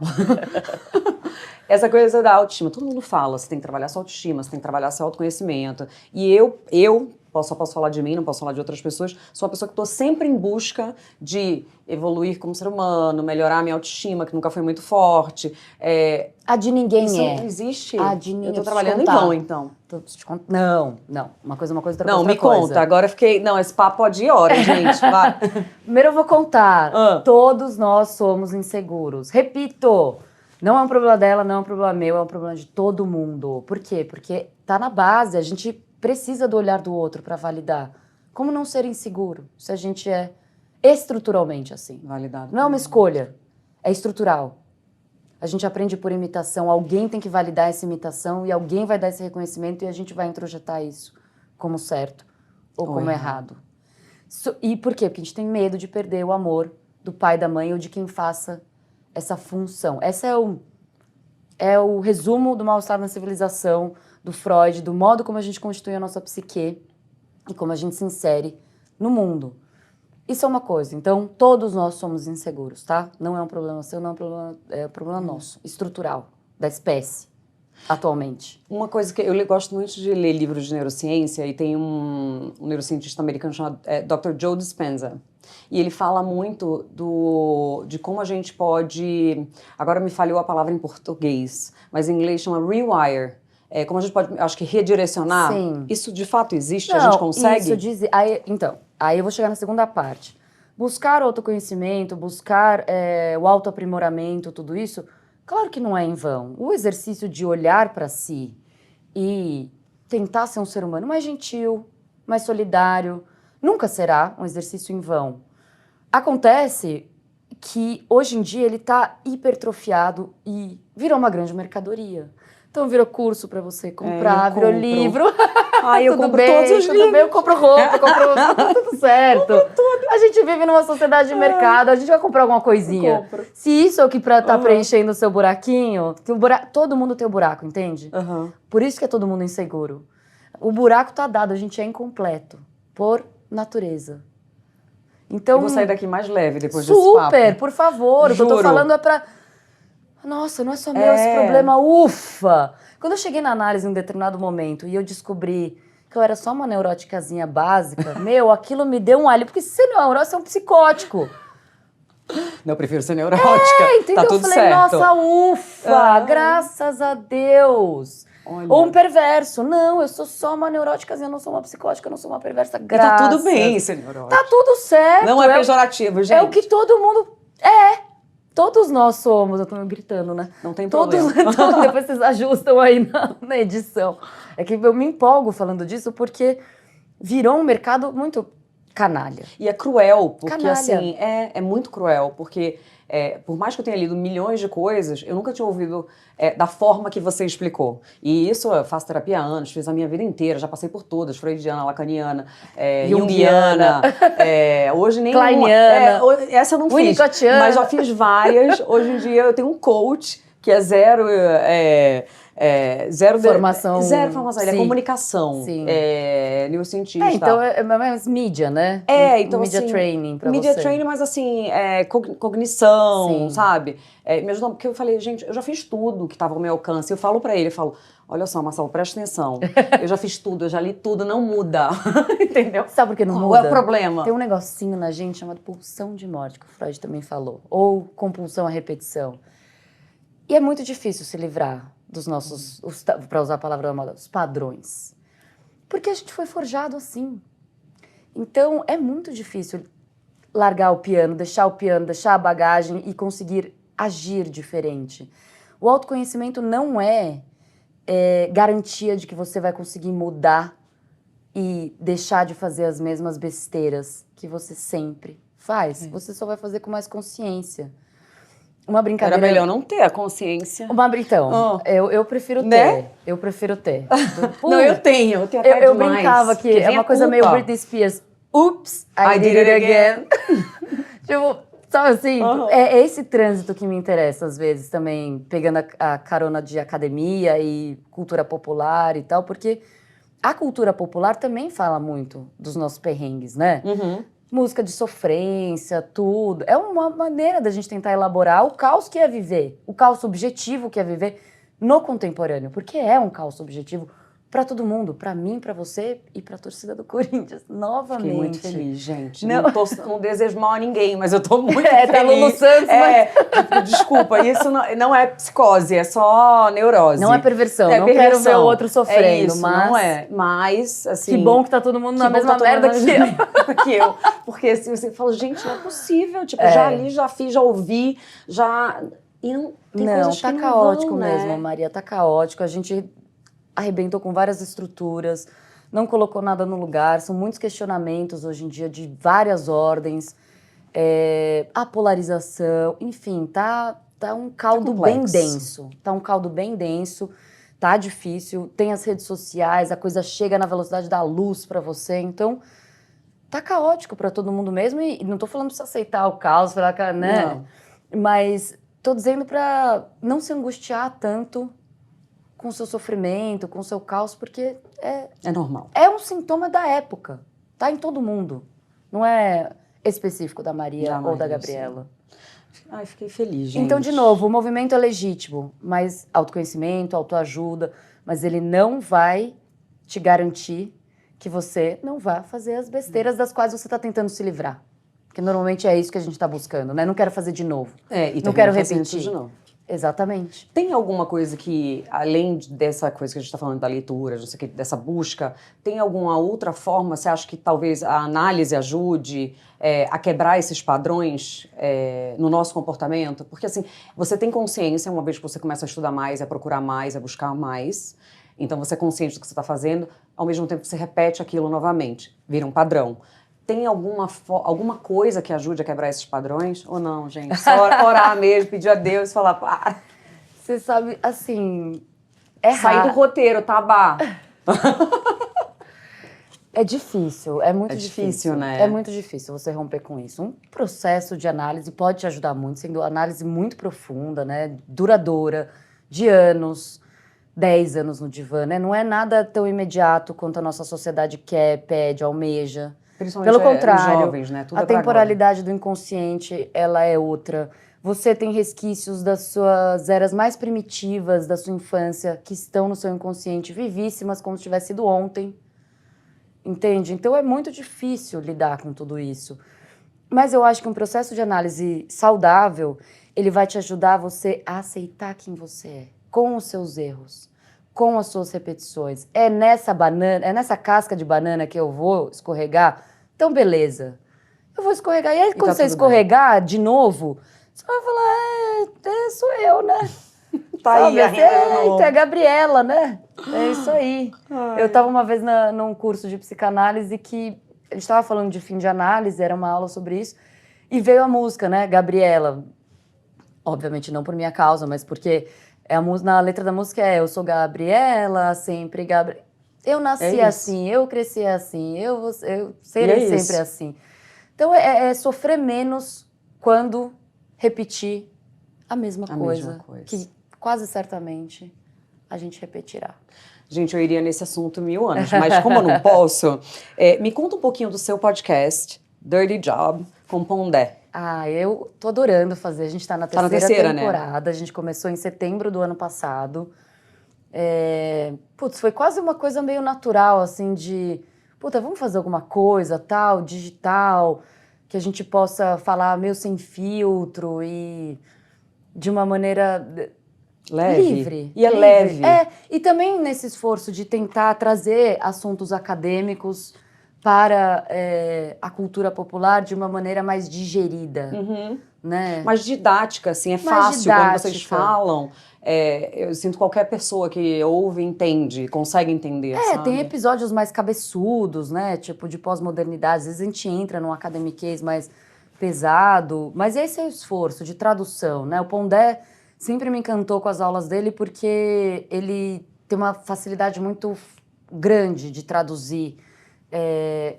Essa coisa da autoestima, todo mundo fala, você tem que trabalhar sua autoestima, você tem que trabalhar seu autoconhecimento. E eu só posso falar de mim, não posso falar de outras pessoas, sou uma pessoa que estou sempre em busca de evoluir como ser humano, melhorar a minha autoestima, que nunca foi muito forte. A de ninguém isso é. Não existe. A de ninguém. Eu estou trabalhando em vão, então. Não. Uma coisa, outra coisa. Não, me conta. Agora eu fiquei... Não, esse papo pode ir horas, gente. Vai. Primeiro eu vou contar. Todos nós somos inseguros. Repito, não é um problema dela, não é um problema meu, é um problema de todo mundo. Por quê? Porque tá na base, a gente precisa do olhar do outro para validar. Como não ser inseguro se a gente é estruturalmente assim? Validado. Não é uma escolha, é estrutural. A gente aprende por imitação, alguém tem que validar essa imitação e alguém vai dar esse reconhecimento e a gente vai introjetar isso como certo ou como errado. E por quê? Porque a gente tem medo de perder o amor do pai, da mãe ou de quem faça essa função. Esse é o resumo do mal-estar na civilização, do Freud, do modo como a gente constitui a nossa psique e como a gente se insere no mundo. Isso é uma coisa. Então, todos nós somos inseguros, tá? Não é um problema seu, não é um problema, é um problema nosso, estrutural, da espécie, atualmente. Uma coisa que eu gosto muito de ler livros de neurociência, e tem um neurocientista americano chamado Dr. Joe Dispenza. E ele fala muito de como a gente pode... Agora me falhou a palavra em português, mas em inglês chama rewire. Como a gente pode, acho que, redirecionar. Sim. Isso de fato existe? Não, a gente consegue? Isso diz... Aí eu vou chegar na segunda parte. Buscar autoconhecimento, buscar o autoaprimoramento, tudo isso, claro que não é em vão. O exercício de olhar para si e tentar ser um ser humano mais gentil, mais solidário, nunca será um exercício em vão. Acontece que hoje em dia ele está hipertrofiado e virou uma grande mercadoria. Então virou curso para você comprar, virou livro. Eu tudo compro bem, todos os livros. Bem, eu compro roupa, tudo certo. A gente vive numa sociedade de mercado, a gente vai comprar alguma coisinha. Se isso é o que tá preenchendo o seu buraquinho, todo mundo tem um buraco, entende? Por isso que é todo mundo inseguro. O buraco tá dado, a gente é incompleto, por natureza. Então, eu vou sair daqui mais leve depois desse papo. Super, por favor. Juro. O que eu tô falando é pra... Nossa, não é só meu esse problema, ufa! Quando eu cheguei na análise em um determinado momento e eu descobri que eu era só uma neuróticazinha básica, aquilo me deu um alívio, porque se você não é neurótico, você é um psicótico. Não, eu prefiro ser neurótica. Entendeu? Tá tudo eu falei, certo. nossa, ufa, graças a Deus. Olha. Ou um perverso. Não, eu sou só uma neuróticazinha, eu não sou uma psicótica, eu não sou uma perversa. Graças. E tá tudo bem ser neurótica. Tá tudo certo. Não é pejorativo, gente. É o que todo mundo... Todos nós somos. Eu tô gritando, né? Não tem problema. Depois vocês ajustam aí na edição. É que eu me empolgo falando disso porque virou um mercado muito canalha. E é cruel, porque Canalha. assim, é muito cruel, porque por mais que eu tenha lido milhões de coisas, eu nunca tinha ouvido da forma que você explicou. E isso eu faço terapia há anos, fiz a minha vida inteira, já passei por todas, freudiana, lacaniana, junguiana, hoje nem kleiniana, essa eu não fiz, mas já fiz várias. Hoje em dia eu tenho um coach que é zero formação. Zero formação, ele é comunicação. Sim. Neurocientista. Então é mais mídia, né? Então Media assim, training pra media você. training, mas assim, cognição, Sim. sabe? Me ajudou, porque eu falei, gente, eu já fiz tudo que estava ao meu alcance. Eu falo pra ele, olha só, Marcelo, presta atenção. Eu já fiz tudo, eu já li tudo, não muda. Entendeu? Sabe por que não Qual muda? é o problema? Tem um negocinho na gente chamado pulsão de morte, que o Freud também falou. Ou compulsão à repetição. E é muito difícil se livrar dos nossos, para usar a palavra da moda, os padrões. Porque a gente foi forjado assim. Então, é muito difícil largar o piano, deixar a bagagem e conseguir agir diferente. O autoconhecimento não é garantia de que você vai conseguir mudar e deixar de fazer as mesmas besteiras que você sempre faz. Você só vai fazer com mais consciência. Uma brincadeira... Era melhor não ter a consciência. Então, eu prefiro ter. Né? Eu prefiro ter. Não, eu tenho até eu demais. brincava que é uma coisa meio Britney Spears. Oops, I did it again. Tipo, sabe assim? É esse trânsito que me interessa, às vezes, também, pegando a carona de academia e cultura popular e tal, porque a cultura popular também fala muito dos nossos perrengues, né? Uhum. Música de sofrência, tudo. É uma maneira da gente tentar elaborar o caos que é viver, o caos subjetivo que é viver no contemporâneo, porque é um caos subjetivo para todo mundo, para mim, para você e para a torcida do Corinthians, novamente. Fiquei muito feliz, gente. Não. Não desejo mal a ninguém, mas eu tô muito tá feliz. Lulu Santos, mas... Desculpa, isso não é psicose, é só neurose. Não é perversão, não perversão. Quero ver o outro sofrendo, isso, mas... não é. Mas, assim... Que bom que tá todo mundo na mesma merda que eu. Porque assim, você fala, gente, não é possível. Tipo, já li, já fiz, já ouvi, já... E não, tem coisas tá que não caótico vão, mesmo, né? Maria, tá caótico. A gente arrebentou com várias estruturas, não colocou nada no lugar. São muitos questionamentos hoje em dia de várias ordens. A polarização, enfim, tá um caldo bem denso. Tá um caldo bem denso, tá difícil. Tem as redes sociais, a coisa chega na velocidade da luz pra você. Então, tá caótico pra todo mundo mesmo. E não tô falando pra você aceitar o caos, né? Não. Mas tô dizendo pra não se angustiar tanto com o seu sofrimento, com o seu caos, porque é normal. É um sintoma da época. Tá em todo mundo. Não é específico da Maria ou da Gabriela. Ai, fiquei feliz, gente. Então, de novo, o movimento é legítimo, mas autoconhecimento, autoajuda, mas ele não vai te garantir que você não vá fazer as besteiras das quais você está tentando se livrar. Porque normalmente é isso que a gente está buscando, né? Não quero fazer de novo. E não quero repetir de novo. Exatamente. Tem alguma coisa que, além dessa coisa que a gente está falando da leitura, não sei o que, dessa busca, tem alguma outra forma? Você acha que talvez a análise ajude a quebrar esses padrões no nosso comportamento? Porque, assim, você tem consciência, uma vez que você começa a estudar mais, a procurar mais, a buscar mais, então você é consciente do que você está fazendo, ao mesmo tempo que você repete aquilo novamente, vira um padrão. Tem alguma coisa que ajude a quebrar esses padrões? Ou não, gente? Só orar mesmo, pedir a Deus e falar, pá. Você sabe, assim... Sair do roteiro, tá, Bá? É difícil, é muito difícil, né? É muito difícil você romper com isso. Um processo de análise pode te ajudar muito, sendo análise muito profunda, né? Duradoura, de anos, 10 anos no divã, né? Não é nada tão imediato quanto a nossa sociedade quer, pede, almeja. Principalmente pelo contrário, jovens, né? Tudo a temporalidade do inconsciente, ela é outra. Você tem resquícios das suas eras mais primitivas, da sua infância, que estão no seu inconsciente, vivíssimas, como se tivesse sido ontem. Entende? Então é muito difícil lidar com tudo isso. Mas eu acho que um processo de análise saudável, ele vai te ajudar você a aceitar quem você é, com os seus erros, com as suas repetições. É nessa casca de banana que eu vou escorregar? Então, beleza. Eu vou escorregar. E aí, quando você escorregar de novo, você vai falar, sou eu, né? Tá Sabe? aí, É a Gabriela, né? É isso aí. Ai. Eu estava uma vez num curso de psicanálise que a gente estava falando de fim de análise, era uma aula sobre isso, e veio a música, né? Gabriela. Obviamente não por minha causa, mas porque na letra da música eu sou Gabriela, sempre Gabriela. Eu nasci assim, eu cresci assim, eu serei sempre assim. Então é sofrer menos quando repetir a mesma coisa, que quase certamente a gente repetirá. Gente, eu iria nesse assunto 1000 anos, mas como eu não posso, me conta um pouquinho do seu podcast, Dirty Job, com Pondé. Eu tô adorando fazer. A gente tá na terceira temporada. Né? A gente começou em setembro do ano passado. Foi quase uma coisa meio natural, assim, de... vamos fazer alguma coisa, tal, digital, que a gente possa falar meio sem filtro e de uma maneira... livre. E leve. E também nesse esforço de tentar trazer assuntos acadêmicos para a cultura popular de uma maneira mais digerida, né? Mais didática, assim, fácil quando vocês falam. Eu sinto que qualquer pessoa que ouve entende, consegue entender, sabe? Tem episódios mais cabeçudos, né? Tipo, de pós-modernidade. Às vezes a gente entra num academiquez mais pesado, mas esse é o esforço de tradução, né? O Pondé sempre me encantou com as aulas dele porque ele tem uma facilidade muito grande de traduzir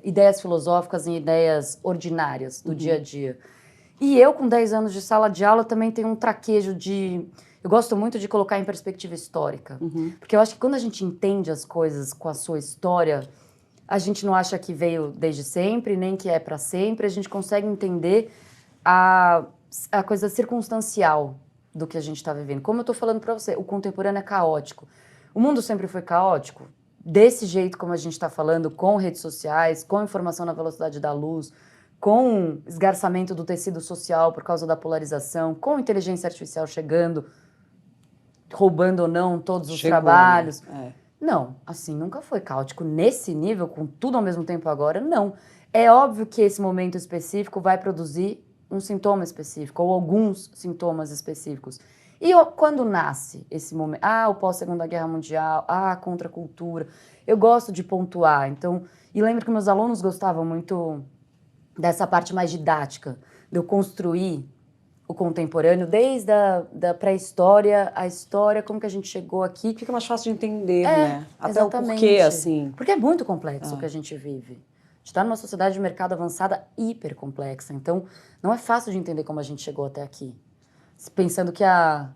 ideias filosóficas em ideias ordinárias do dia a dia. E eu, com 10 anos de sala de aula, também tenho um traquejo de... Eu gosto muito de colocar em perspectiva histórica. Porque eu acho que quando a gente entende as coisas com a sua história, a gente não acha que veio desde sempre, nem que é para sempre. A gente consegue entender a coisa circunstancial do que a gente está vivendo. Como eu estou falando para você, o contemporâneo é caótico. O mundo sempre foi caótico. Desse jeito como a gente está falando, com redes sociais, com informação na velocidade da luz, com esgarçamento do tecido social por causa da polarização, com inteligência artificial chegando, roubando ou não todos os trabalhos. Né? Não, assim, nunca foi caótico nesse nível, com tudo ao mesmo tempo agora, não. É óbvio que esse momento específico vai produzir um sintoma específico, ou alguns sintomas específicos. E quando nasce esse momento? O pós-Segunda Guerra Mundial, a contracultura. Eu gosto de pontuar. Então, e lembro que meus alunos gostavam muito dessa parte mais didática, de eu construir o contemporâneo, desde a pré-história, a história, como que a gente chegou aqui. Fica mais fácil de entender, né? Até exatamente. O porquê, assim. Porque é muito complexo o que a gente vive. A gente está numa sociedade de mercado avançada hiper complexa. Então, não é fácil de entender como a gente chegou até aqui. Pensando que a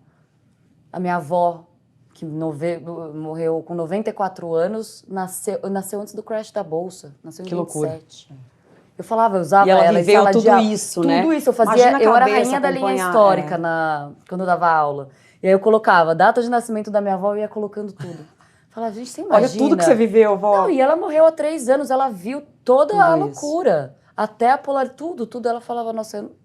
minha avó, que morreu com 94 anos, nasceu antes do crash da Bolsa. Nasceu em 27. Loucura. Eu falava, eu usava ela em sala tudo isso, né? Tudo isso, eu era a rainha da linha histórica quando eu dava aula. E aí eu colocava data de nascimento da minha avó e ia colocando tudo. Falava, gente, você imagina... Olha tudo que você viveu, vó. Não, e ela morreu há 3 anos, ela viu toda a loucura. Até a tudo. Ela falava, nossa, eu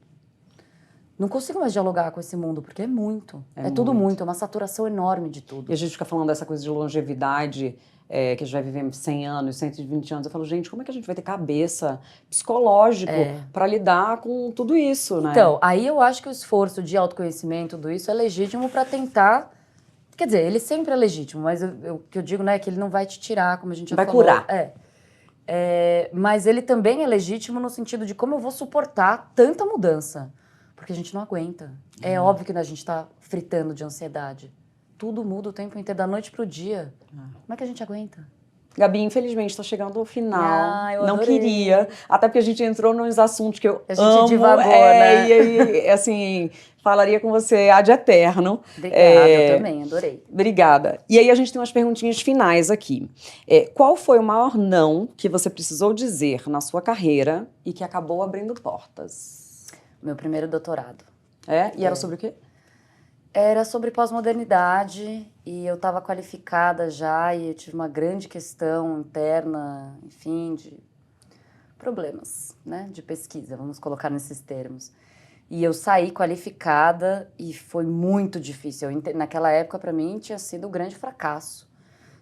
não consigo mais dialogar com esse mundo, porque é muito. É tudo muito, é uma saturação enorme de tudo. E a gente fica falando dessa coisa de longevidade, que a gente vai viver 100 anos, 120 anos. Eu falo, gente, como é que a gente vai ter cabeça psicológico para lidar com tudo isso, né? Então, aí eu acho que o esforço de autoconhecimento, tudo isso, é legítimo para tentar... Quer dizer, ele sempre é legítimo, mas o que eu digo, né, é que ele não vai te tirar, como a gente já falou. Vai curar. Mas ele também é legítimo no sentido de como eu vou suportar tanta mudança. Porque a gente não aguenta. É óbvio que a gente está fritando de ansiedade. Tudo muda o tempo inteiro, da noite pro dia. Como é que a gente aguenta? Gabi, infelizmente, está chegando ao final. Eu não adorei. Queria. Até porque a gente entrou nos assuntos que eu a gente divagou, né? E assim, falaria com você ad eterno. Obrigada, eu também, adorei. Obrigada. E aí a gente tem umas perguntinhas finais aqui. Qual foi o maior não que você precisou dizer na sua carreira e que acabou abrindo portas? Meu primeiro doutorado. É? E era sobre o quê? Era sobre pós-modernidade e eu estava qualificada já e eu tive uma grande questão interna, enfim, de problemas, né, de pesquisa, vamos colocar nesses termos. E eu saí qualificada e foi muito difícil. Naquela época, para mim, tinha sido um grande fracasso.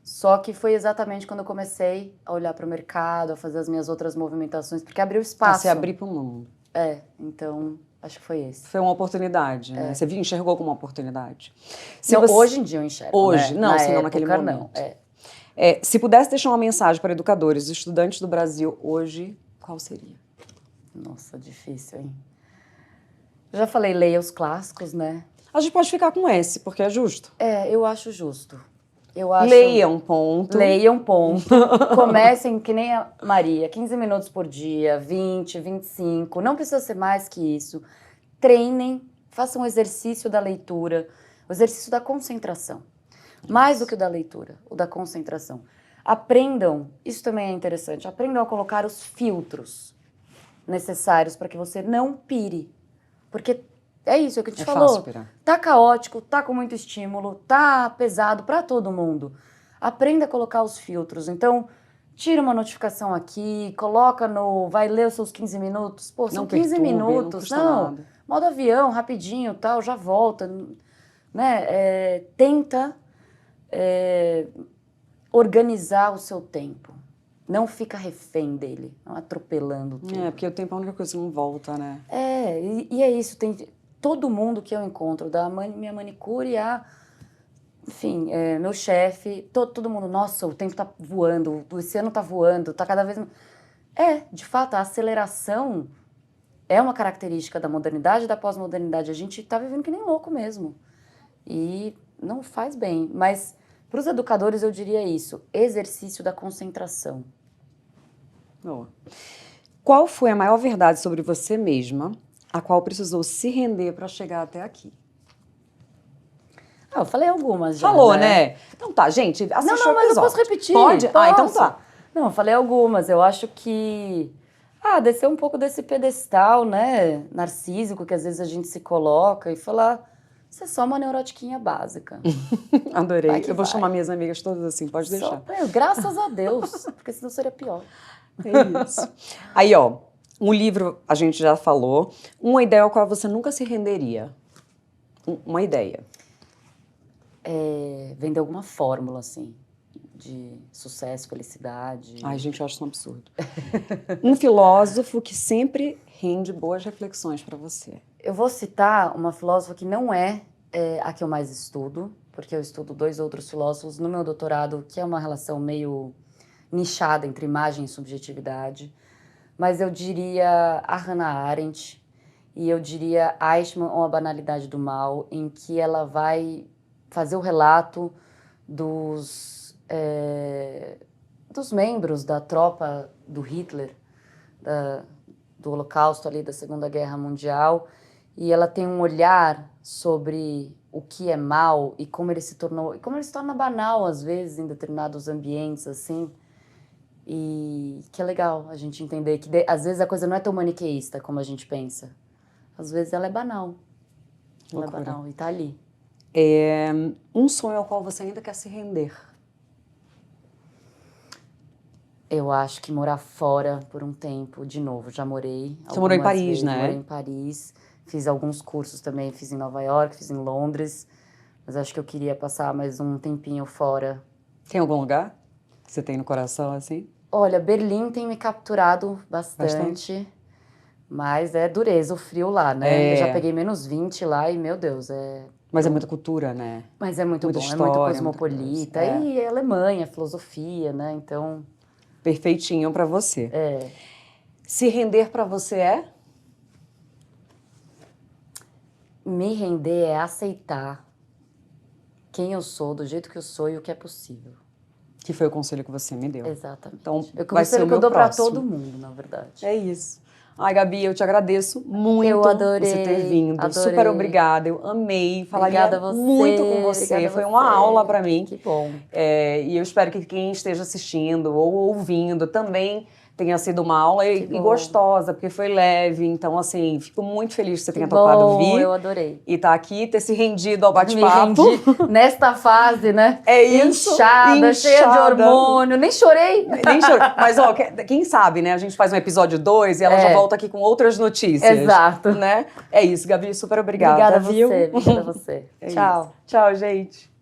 Só que foi exatamente quando eu comecei a olhar para o mercado, a fazer as minhas outras movimentações, porque abriu A espaço. se abrir para o mundo. Então, acho que foi esse. Foi uma oportunidade, né? Você enxergou como uma oportunidade. Não, hoje em dia eu enxergo, Hoje? né? Não, Na se não época, naquele momento. não. Se pudesse deixar uma mensagem para educadores e estudantes do Brasil hoje, qual seria? Nossa, difícil, hein? Eu já falei, leia os clássicos, né? A gente pode ficar com esse, porque é justo. Eu acho justo. Leia um ponto. Leiam, ponto. Comecem que nem a Maria, 15 minutos por dia, 20, 25. Não precisa ser mais que isso. Treinem, façam o exercício da leitura, o exercício da concentração. Mais do que o da leitura, o da concentração. Aprendam, isso também é interessante, aprendam a colocar os filtros necessários para que você não pire. Porque é isso, é o que a gente falou. Fácil pirar. Tá caótico, tá com muito estímulo, tá pesado para todo mundo. Aprenda a colocar os filtros. Então, tira uma notificação aqui, coloca vai ler os seus 15 minutos. Pô, são 15 minutos. Não, modo avião, rapidinho, tal, já volta. Né? Tenta organizar o seu tempo. Não fica refém dele, não atropelando tudo. Porque o tempo é a única coisa que não volta, né? E é isso, todo mundo que eu encontro, da minha manicure enfim, meu chefe, todo mundo, nossa, o tempo tá voando, esse ano tá voando, tá cada vez... De fato, a aceleração é uma característica da modernidade e da pós-modernidade. A gente tá vivendo que nem louco mesmo. E não faz bem. Mas, para os educadores, eu diria isso, exercício da concentração. Boa. Qual foi a maior verdade sobre você mesma, a qual precisou se render para chegar até aqui? Eu falei algumas já, Falou, né? Então tá, gente, assistiu Não, mas eu posso repetir. Pode? Posso. Então tá. Não, eu falei algumas. Eu acho que... descer um pouco desse pedestal, né, narcísico, que às vezes a gente se coloca e falar, você é só uma neurotiquinha básica. Adorei. Eu vou chamar minhas amigas todas assim, pode deixar. Graças a Deus, porque senão seria pior. É isso. Aí, ó, um livro a gente já falou, uma ideia ao qual você nunca se renderia. Uma ideia. Vender alguma fórmula, assim, de sucesso, felicidade. Ai, gente, eu acho isso um absurdo. Um filósofo que sempre rende boas reflexões para você. Eu vou citar uma filósofa que não é a que eu mais estudo, porque eu estudo 2 outros filósofos no meu doutorado, que é uma relação meio nichada entre imagem e subjetividade. Mas eu diria a Hannah Arendt e eu diria Eichmann ou a Banalidade do Mal, em que ela vai fazer o relato dos membros da tropa do Hitler, do Holocausto ali, da Segunda Guerra Mundial, e ela tem um olhar sobre o que é mal e como ele se torna banal às vezes em determinados ambientes assim, e que é legal a gente entender que às vezes a coisa não é tão maniqueísta como a gente pensa, às vezes ela é banal, ela é banal e tá ali. Um sonho ao qual você ainda quer se render? Eu acho que morar fora por um tempo, de novo, já morei. Você morou em Paris, vezes, né? Morei em Paris, fiz alguns cursos também, fiz em Nova York, fiz em Londres, mas acho que eu queria passar mais um tempinho fora. Tem algum lugar que você tem no coração, assim? Olha, Berlim tem me capturado bastante. Mas é dureza o frio lá, né? Eu já peguei -20 lá e, meu Deus, Mas é muita cultura, né? Mas é muito muita bom, história, é muito cosmopolita. E é Alemanha, filosofia, né? Então... Perfeitinho pra você. Se render pra você é? Me render é aceitar quem eu sou, do jeito que eu sou e o que é possível. Que foi o conselho que você me deu. Exatamente. Então, é o vai ser o que eu dou próximo. pra todo mundo, na verdade. É isso. Ai, Gabi, eu te agradeço muito eu adorei, você ter vindo. Adorei. Super obrigada, eu amei. Falaria obrigada a você, muito com você. Foi uma aula pra mim. Que bom. E eu espero que quem esteja assistindo ou ouvindo também tenha sido uma aula e bom. gostosa, porque foi leve. Então, assim, fico muito feliz que você tenha Que topado bom, vir. eu adorei. E tá aqui, ter se rendido ao Me bate-papo. rendi nesta fase, né? É isso. Inchada, cheia de hormônio. Nem chorei. Nem choro. Mas, ó, quem sabe, né? A gente faz um episódio 2 e ela já volta aqui com outras notícias. Exato. Né? É isso, Gabi, super obrigada. Obrigada a viu? você, obrigada a você. É Tchau. isso. Tchau, gente.